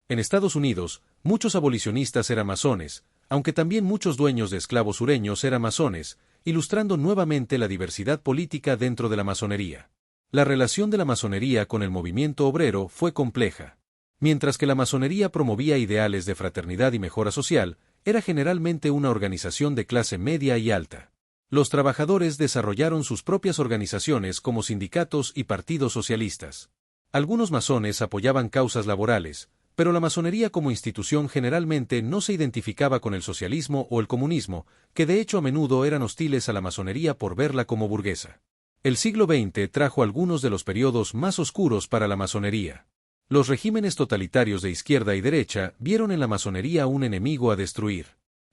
En Estados Unidos, muchos abolicionistas eran masones, aunque también muchos dueños de esclavos sureños eran masones, ilustrando nuevamente la diversidad política dentro de la masonería. La relación de la masonería con el movimiento obrero fue compleja. Mientras que la masonería promovía ideales de fraternidad y mejora social, era generalmente una organización de clase media y alta. Los trabajadores desarrollaron sus propias organizaciones como sindicatos y partidos socialistas. Algunos masones apoyaban causas laborales, pero la masonería como institución generalmente no se identificaba con el socialismo o el comunismo, que de hecho a menudo eran hostiles a la masonería por verla como burguesa. El siglo XX trajo algunos de los periodos más oscuros para la masonería. Los regímenes totalitarios de izquierda y derecha vieron en la masonería un enemigo a destruir.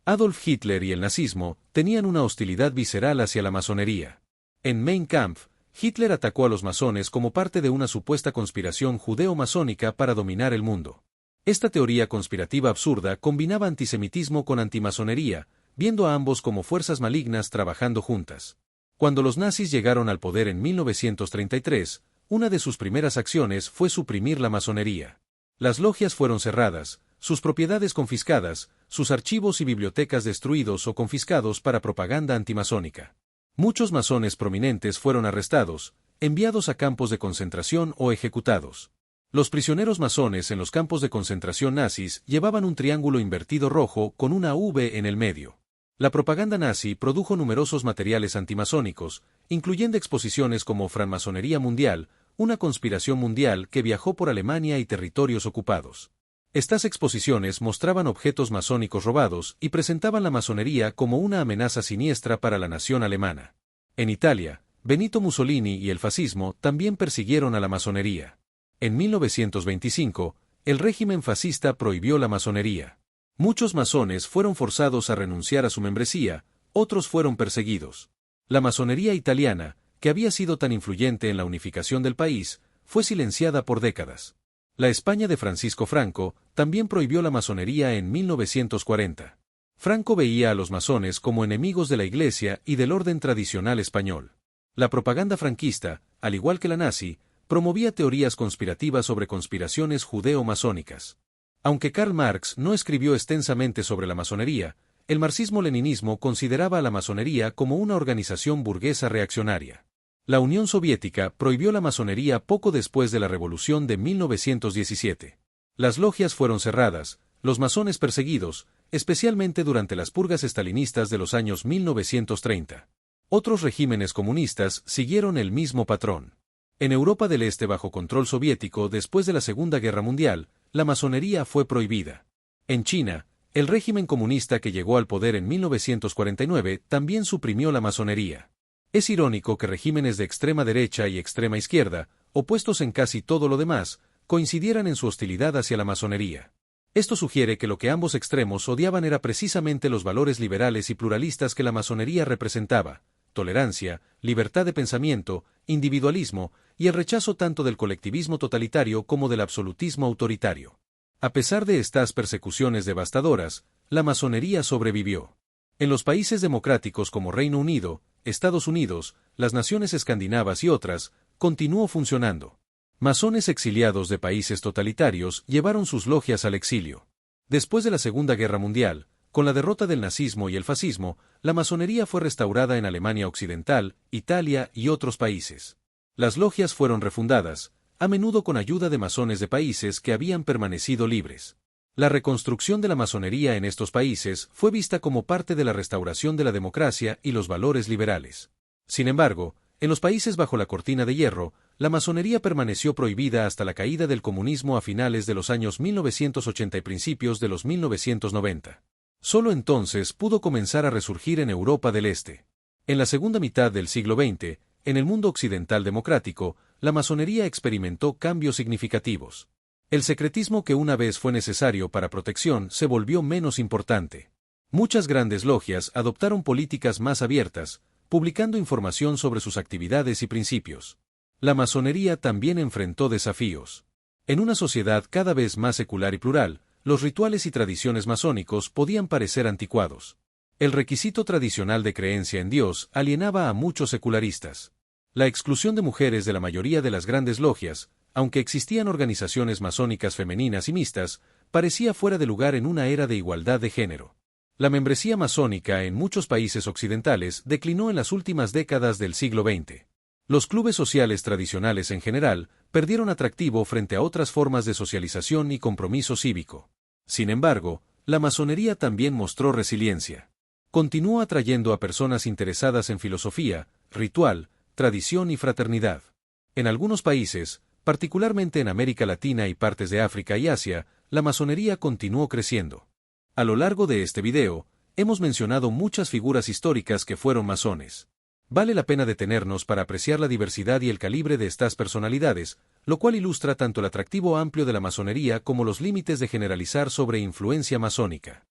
Adolf Hitler y el nazismo tenían una hostilidad visceral hacia la masonería. En Mein Kampf, Hitler atacó a los masones como parte de una supuesta conspiración judeo-masónica para dominar el mundo. Esta teoría conspirativa absurda combinaba antisemitismo con antimasonería, viendo a ambos como fuerzas malignas trabajando juntas. Cuando los nazis llegaron al poder en 1933, una de sus primeras acciones fue suprimir la masonería. Las logias fueron cerradas, sus propiedades confiscadas, sus archivos y bibliotecas destruidos o confiscados para propaganda antimasónica. Muchos masones prominentes fueron arrestados, enviados a campos de concentración o ejecutados. Los prisioneros masones en los campos de concentración nazis llevaban un triángulo invertido rojo con una V en el medio. La propaganda nazi produjo numerosos materiales antimasónicos, incluyendo exposiciones como Francmasonería Mundial, una conspiración mundial que viajó por Alemania y territorios ocupados. Estas exposiciones mostraban objetos masónicos robados y presentaban la masonería como una amenaza siniestra para la nación alemana. En Italia, Benito Mussolini y el fascismo también persiguieron a la masonería. En 1925, el régimen fascista prohibió la masonería. Muchos masones fueron forzados a renunciar a su membresía, otros fueron perseguidos. La masonería italiana, que había sido tan influyente en la unificación del país, fue silenciada por décadas. La España de Francisco Franco también prohibió la masonería en 1940. Franco veía a los masones como enemigos de la Iglesia y del orden tradicional español. La propaganda franquista, al igual que la nazi, promovía teorías conspirativas sobre conspiraciones judeo-masónicas. Aunque Karl Marx no escribió extensamente sobre la masonería, el marxismo-leninismo consideraba a la masonería como una organización burguesa reaccionaria. La Unión Soviética prohibió la masonería poco después de la Revolución de 1917. Las logias fueron cerradas, los masones perseguidos, especialmente durante las purgas estalinistas de los años 1930. Otros regímenes comunistas siguieron el mismo patrón. En Europa del Este bajo control soviético después de la Segunda Guerra Mundial, la masonería fue prohibida. En China, el régimen comunista que llegó al poder en 1949 también suprimió la masonería. Es irónico que regímenes de extrema derecha y extrema izquierda, opuestos en casi todo lo demás, coincidieran en su hostilidad hacia la masonería. Esto sugiere que lo que ambos extremos odiaban era precisamente los valores liberales y pluralistas que la masonería representaba: tolerancia, libertad de pensamiento, individualismo y el rechazo tanto del colectivismo totalitario como del absolutismo autoritario. A pesar de estas persecuciones devastadoras, la masonería sobrevivió. En los países democráticos como Reino Unido, Estados Unidos, las naciones escandinavas y otras, continuó funcionando. Masones exiliados de países totalitarios llevaron sus logias al exilio. Después de la Segunda Guerra Mundial, con la derrota del nazismo y el fascismo, la masonería fue restaurada en Alemania Occidental, Italia y otros países. Las logias fueron refundadas, a menudo con ayuda de masones de países que habían permanecido libres. La reconstrucción de la masonería en estos países fue vista como parte de la restauración de la democracia y los valores liberales. Sin embargo, en los países bajo la cortina de hierro, la masonería permaneció prohibida hasta la caída del comunismo a finales de los años 1980 y principios de los 1990. Solo entonces pudo comenzar a resurgir en Europa del Este. En la segunda mitad del siglo XX, en el mundo occidental democrático, la masonería experimentó cambios significativos. El secretismo que una vez fue necesario para protección se volvió menos importante. Muchas grandes logias adoptaron políticas más abiertas, publicando información sobre sus actividades y principios. La masonería también enfrentó desafíos. En una sociedad cada vez más secular y plural, los rituales y tradiciones masónicos podían parecer anticuados. El requisito tradicional de creencia en Dios alienaba a muchos secularistas. La exclusión de mujeres de la mayoría de las grandes logias, aunque existían organizaciones masónicas femeninas y mixtas, parecía fuera de lugar en una era de igualdad de género. La membresía masónica en muchos países occidentales declinó en las últimas décadas del siglo XX. Los clubes sociales tradicionales en general perdieron atractivo frente a otras formas de socialización y compromiso cívico. Sin embargo, la masonería también mostró resiliencia. Continuó atrayendo a personas interesadas en filosofía, ritual, tradición y fraternidad. En algunos países, particularmente en América Latina y partes de África y Asia, la masonería continuó creciendo. A lo largo de este video, hemos mencionado muchas figuras históricas que fueron masones. Vale la pena detenernos para apreciar la diversidad y el calibre de estas personalidades, lo cual ilustra tanto el atractivo amplio de la masonería como los límites de generalizar sobre influencia masónica.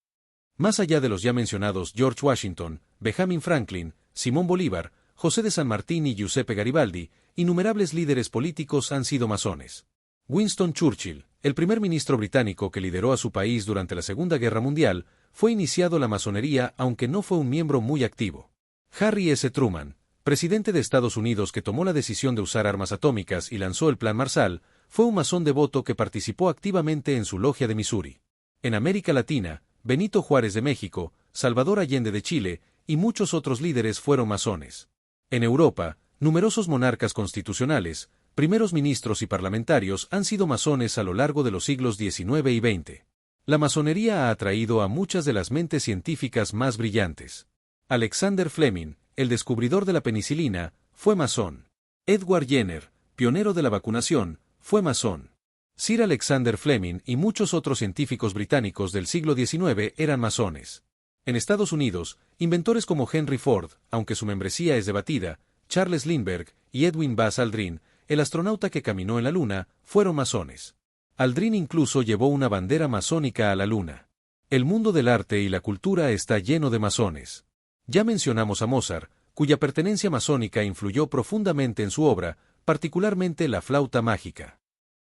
Más allá de los ya mencionados George Washington, Benjamin Franklin, Simón Bolívar, José de San Martín y Giuseppe Garibaldi, innumerables líderes políticos han sido masones. Winston Churchill, el primer ministro británico que lideró a su país durante la Segunda Guerra Mundial, fue iniciado la masonería aunque no fue un miembro muy activo. Harry S. Truman, presidente de Estados Unidos que tomó la decisión de usar armas atómicas y lanzó el Plan Marshall, fue un masón devoto que participó activamente en su logia de Missouri. En América Latina, Benito Juárez de México, Salvador Allende de Chile y muchos otros líderes fueron masones. En Europa, numerosos monarcas constitucionales, primeros ministros y parlamentarios han sido masones a lo largo de los siglos XIX y XX. La masonería ha atraído a muchas de las mentes científicas más brillantes. Alexander Fleming, el descubridor de la penicilina, fue masón. Edward Jenner, pionero de la vacunación, fue masón. Sir Alexander Fleming y muchos otros científicos británicos del siglo XIX eran masones. En Estados Unidos, inventores como Henry Ford, aunque su membresía es debatida, Charles Lindbergh y Edwin Buzz Aldrin, el astronauta que caminó en la Luna, fueron masones. Aldrin incluso llevó una bandera masónica a la Luna. El mundo del arte y la cultura está lleno de masones. Ya mencionamos a Mozart, cuya pertenencia masónica influyó profundamente en su obra, particularmente la flauta mágica.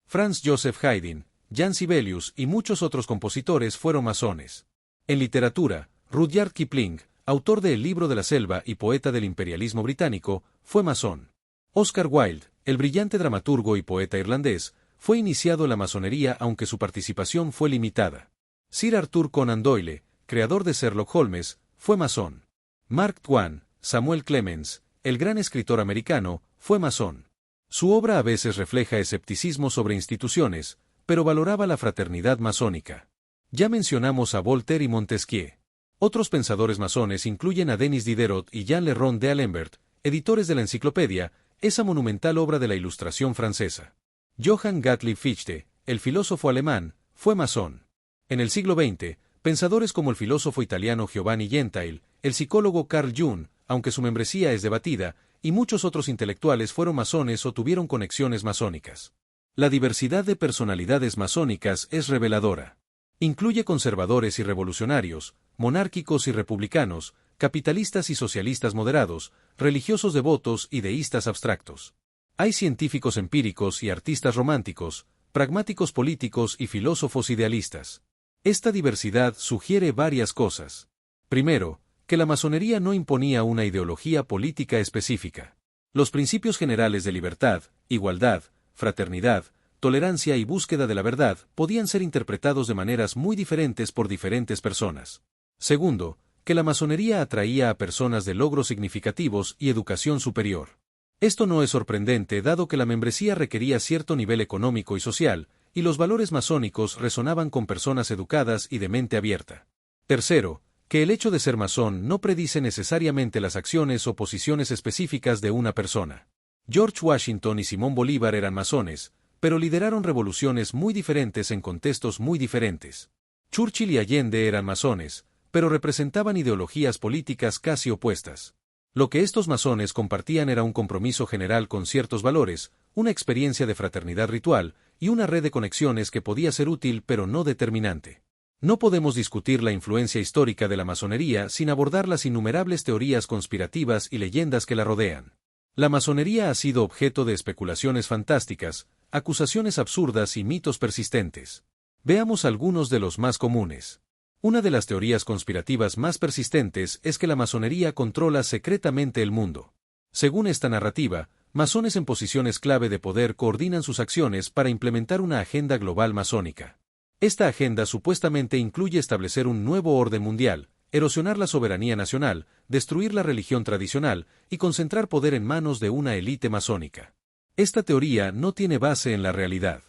Franz Joseph Haydn, Jan Sibelius y muchos otros compositores fueron masones. En literatura, Rudyard Kipling, autor de El libro de la selva y poeta del imperialismo británico, fue masón. Oscar Wilde, el brillante dramaturgo y poeta irlandés, fue iniciado en la masonería aunque su participación fue limitada. Sir Arthur Conan Doyle, creador de Sherlock Holmes, fue masón. Mark Twain, Samuel Clemens, el gran escritor americano, fue masón. Su obra a veces refleja escepticismo sobre instituciones, pero valoraba la fraternidad masónica. Ya mencionamos a Voltaire y Montesquieu. Otros pensadores masones incluyen a Denis Diderot y Jean Le Rond d'Alembert, editores de la Enciclopedia, esa monumental obra de la Ilustración francesa. Johann Gottlieb Fichte, el filósofo alemán, fue masón. En el siglo XX, pensadores como el filósofo italiano Giovanni Gentile, el psicólogo Carl Jung, aunque su membresía es debatida, y muchos otros intelectuales fueron masones o tuvieron conexiones masónicas. La diversidad de personalidades masónicas es reveladora. Incluye conservadores y revolucionarios, monárquicos y republicanos, capitalistas y socialistas moderados, religiosos devotos y deístas abstractos. Hay científicos empíricos y artistas románticos, pragmáticos políticos y filósofos idealistas. Esta diversidad sugiere varias cosas. Primero, que la masonería no imponía una ideología política específica. Los principios generales de libertad, igualdad, fraternidad, tolerancia y búsqueda de la verdad podían ser interpretados de maneras muy diferentes por diferentes personas. Segundo, que la masonería atraía a personas de logros significativos y educación superior. Esto no es sorprendente dado que la membresía requería cierto nivel económico y social, y los valores masónicos resonaban con personas educadas y de mente abierta. Tercero, que el hecho de ser masón no predice necesariamente las acciones o posiciones específicas de una persona. George Washington y Simón Bolívar eran masones, pero lideraron revoluciones muy diferentes en contextos muy diferentes. Churchill y Allende eran masones, pero representaban ideologías políticas casi opuestas. Lo que estos masones compartían era un compromiso general con ciertos valores, una experiencia de fraternidad ritual, y una red de conexiones que podía ser útil pero no determinante. No podemos discutir la influencia histórica de la masonería sin abordar las innumerables teorías conspirativas y leyendas que la rodean. La masonería ha sido objeto de especulaciones fantásticas, acusaciones absurdas y mitos persistentes. Veamos algunos de los más comunes. Una de las teorías conspirativas más persistentes es que la masonería controla secretamente el mundo. Según esta narrativa, masones en posiciones clave de poder coordinan sus acciones para implementar una agenda global masónica. Esta agenda supuestamente incluye establecer un nuevo orden mundial, erosionar la soberanía nacional, destruir la religión tradicional y concentrar poder en manos de una élite masónica. Esta teoría no tiene base en la realidad.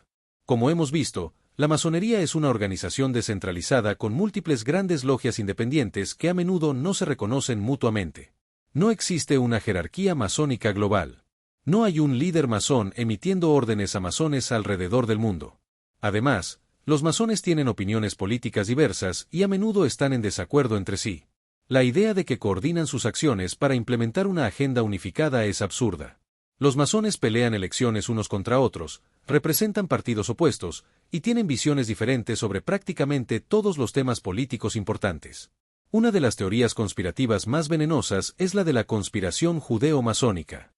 Como hemos visto, la masonería es una organización descentralizada con múltiples grandes logias independientes que a menudo no se reconocen mutuamente. No existe una jerarquía masónica global. No hay un líder masón emitiendo órdenes a masones alrededor del mundo. Además, los masones tienen opiniones políticas diversas y a menudo están en desacuerdo entre sí. La idea de que coordinan sus acciones para implementar una agenda unificada es absurda. Los masones pelean elecciones unos contra otros, representan partidos opuestos, y tienen visiones diferentes sobre prácticamente todos los temas políticos importantes. Una de las teorías conspirativas más venenosas es la de la conspiración judeo-masónica.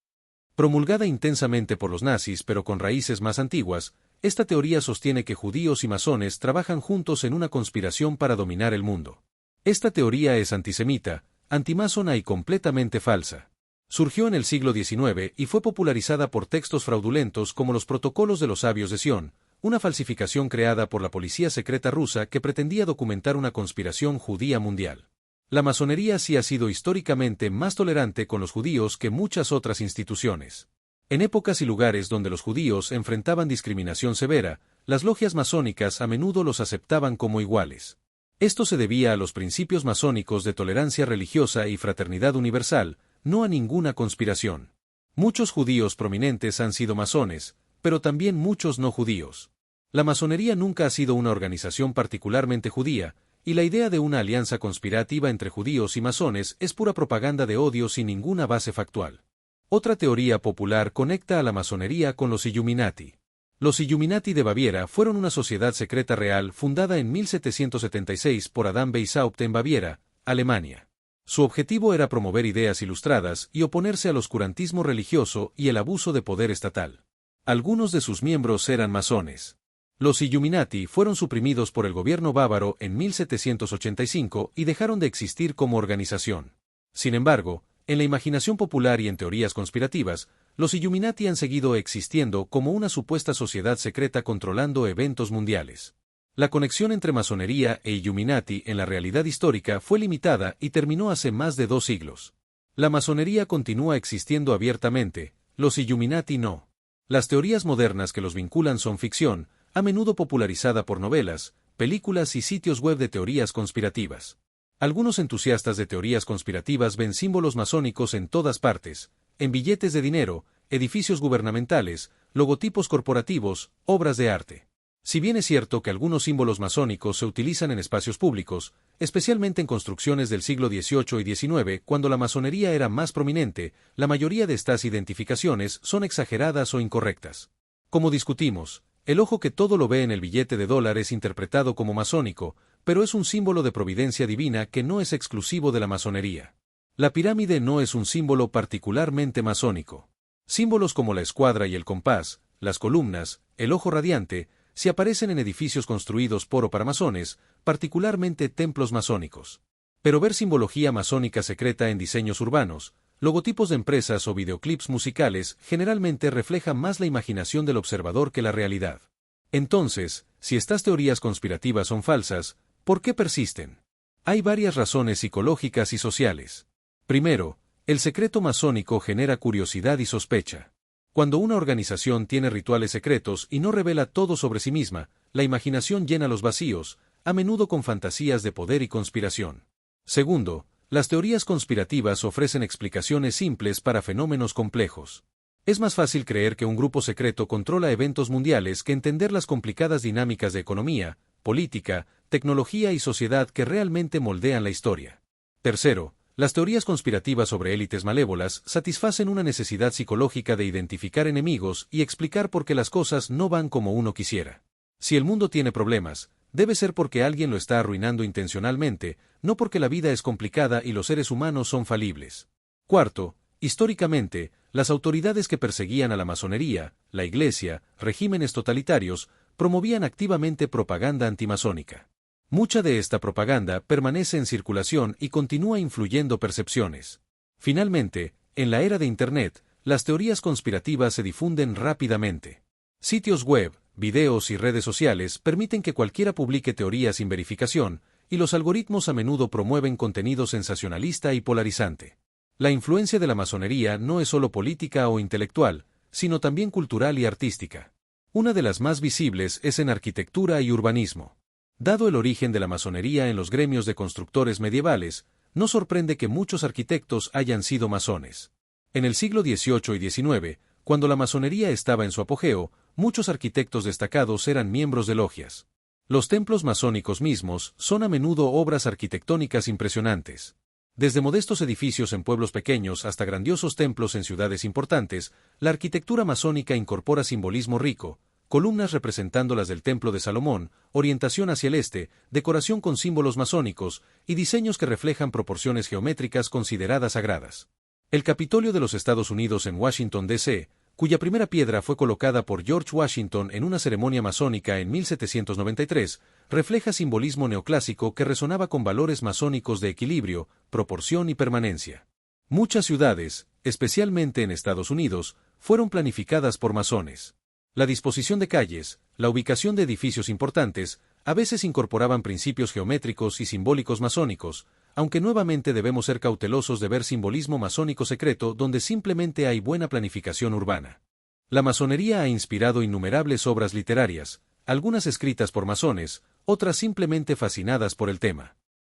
Promulgada intensamente por los nazis pero con raíces más antiguas, esta teoría sostiene que judíos y masones trabajan juntos en una conspiración para dominar el mundo. Esta teoría es antisemita, antimasona y completamente falsa. Surgió en el siglo XIX y fue popularizada por textos fraudulentos como los Protocolos de los Sabios de Sion, una falsificación creada por la policía secreta rusa que pretendía documentar una conspiración judía mundial. La masonería sí ha sido históricamente más tolerante con los judíos que muchas otras instituciones. En épocas y lugares donde los judíos enfrentaban discriminación severa, las logias masónicas a menudo los aceptaban como iguales. Esto se debía a los principios masónicos de tolerancia religiosa y fraternidad universal, no a ninguna conspiración. Muchos judíos prominentes han sido masones, pero también muchos no judíos. La masonería nunca ha sido una organización particularmente judía, y la idea de una alianza conspirativa entre judíos y masones es pura propaganda de odio sin ninguna base factual. Otra teoría popular conecta a la masonería con los Illuminati. Los Illuminati de Baviera fueron una sociedad secreta real fundada en 1776 por Adam Weishaupt en Baviera, Alemania. Su objetivo era promover ideas ilustradas y oponerse al oscurantismo religioso y el abuso de poder estatal. Algunos de sus miembros eran masones. Los Illuminati fueron suprimidos por el gobierno bávaro en 1785 y dejaron de existir como organización. Sin embargo, en la imaginación popular y en teorías conspirativas, los Illuminati han seguido existiendo como una supuesta sociedad secreta controlando eventos mundiales. La conexión entre masonería e Illuminati en la realidad histórica fue limitada y terminó hace más de 2 siglos. La masonería continúa existiendo abiertamente, los Illuminati no. Las teorías modernas que los vinculan son ficción, a menudo popularizada por novelas, películas y sitios web de teorías conspirativas. Algunos entusiastas de teorías conspirativas ven símbolos masónicos en todas partes, en billetes de dinero, edificios gubernamentales, logotipos corporativos, obras de arte. Si bien es cierto que algunos símbolos masónicos se utilizan en espacios públicos, especialmente en construcciones del siglo XVIII y XIX, cuando la masonería era más prominente, la mayoría de estas identificaciones son exageradas o incorrectas. Como discutimos, el ojo que todo lo ve en el billete de dólar es interpretado como masónico, pero es un símbolo de providencia divina que no es exclusivo de la masonería. La pirámide no es un símbolo particularmente masónico. Símbolos como la escuadra y el compás, las columnas, el ojo radiante, se aparecen en edificios construidos por o para masones, particularmente templos masónicos. Pero ver simbología masónica secreta en diseños urbanos, logotipos de empresas o videoclips musicales generalmente refleja más la imaginación del observador que la realidad. Entonces, si estas teorías conspirativas son falsas, ¿por qué persisten? Hay varias razones psicológicas y sociales. Primero, el secreto masónico genera curiosidad y sospecha. Cuando una organización tiene rituales secretos y no revela todo sobre sí misma, la imaginación llena los vacíos, a menudo con fantasías de poder y conspiración. Segundo, las teorías conspirativas ofrecen explicaciones simples para fenómenos complejos. Es más fácil creer que un grupo secreto controla eventos mundiales que entender las complicadas dinámicas de economía, política, tecnología y sociedad que realmente moldean la historia. Tercero, las teorías conspirativas sobre élites malévolas satisfacen una necesidad psicológica de identificar enemigos y explicar por qué las cosas no van como uno quisiera. Si el mundo tiene problemas, debe ser porque alguien lo está arruinando intencionalmente, no porque la vida es complicada y los seres humanos son falibles. Cuarto, históricamente, las autoridades que perseguían a la masonería, la Iglesia, regímenes totalitarios, promovían activamente propaganda antimasónica. Mucha de esta propaganda permanece en circulación y continúa influyendo percepciones. Finalmente, en la era de Internet, las teorías conspirativas se difunden rápidamente. Sitios web, videos y redes sociales permiten que cualquiera publique teorías sin verificación, y los algoritmos a menudo promueven contenido sensacionalista y polarizante. La influencia de la masonería no es solo política o intelectual, sino también cultural y artística. Una de las más visibles es en arquitectura y urbanismo. Dado el origen de la masonería en los gremios de constructores medievales, no sorprende que muchos arquitectos hayan sido masones. En el siglo XVIII y XIX, cuando la masonería estaba en su apogeo, muchos arquitectos destacados eran miembros de logias. Los templos masónicos mismos son a menudo obras arquitectónicas impresionantes. Desde modestos edificios en pueblos pequeños hasta grandiosos templos en ciudades importantes, la arquitectura masónica incorpora simbolismo rico, columnas representando las del Templo de Salomón, orientación hacia el este, decoración con símbolos masónicos y diseños que reflejan proporciones geométricas consideradas sagradas. El Capitolio de los Estados Unidos en Washington, D.C., cuya primera piedra fue colocada por George Washington en una ceremonia masónica en 1793, refleja simbolismo neoclásico que resonaba con valores masónicos de equilibrio, proporción y permanencia. Muchas ciudades, especialmente en Estados Unidos, fueron planificadas por masones. La disposición de calles, la ubicación de edificios importantes, a veces incorporaban principios geométricos y simbólicos masónicos, aunque nuevamente debemos ser cautelosos de ver simbolismo masónico secreto donde simplemente hay buena planificación urbana. La masonería ha inspirado innumerables obras literarias, algunas escritas por masones, otras simplemente fascinadas por el tema.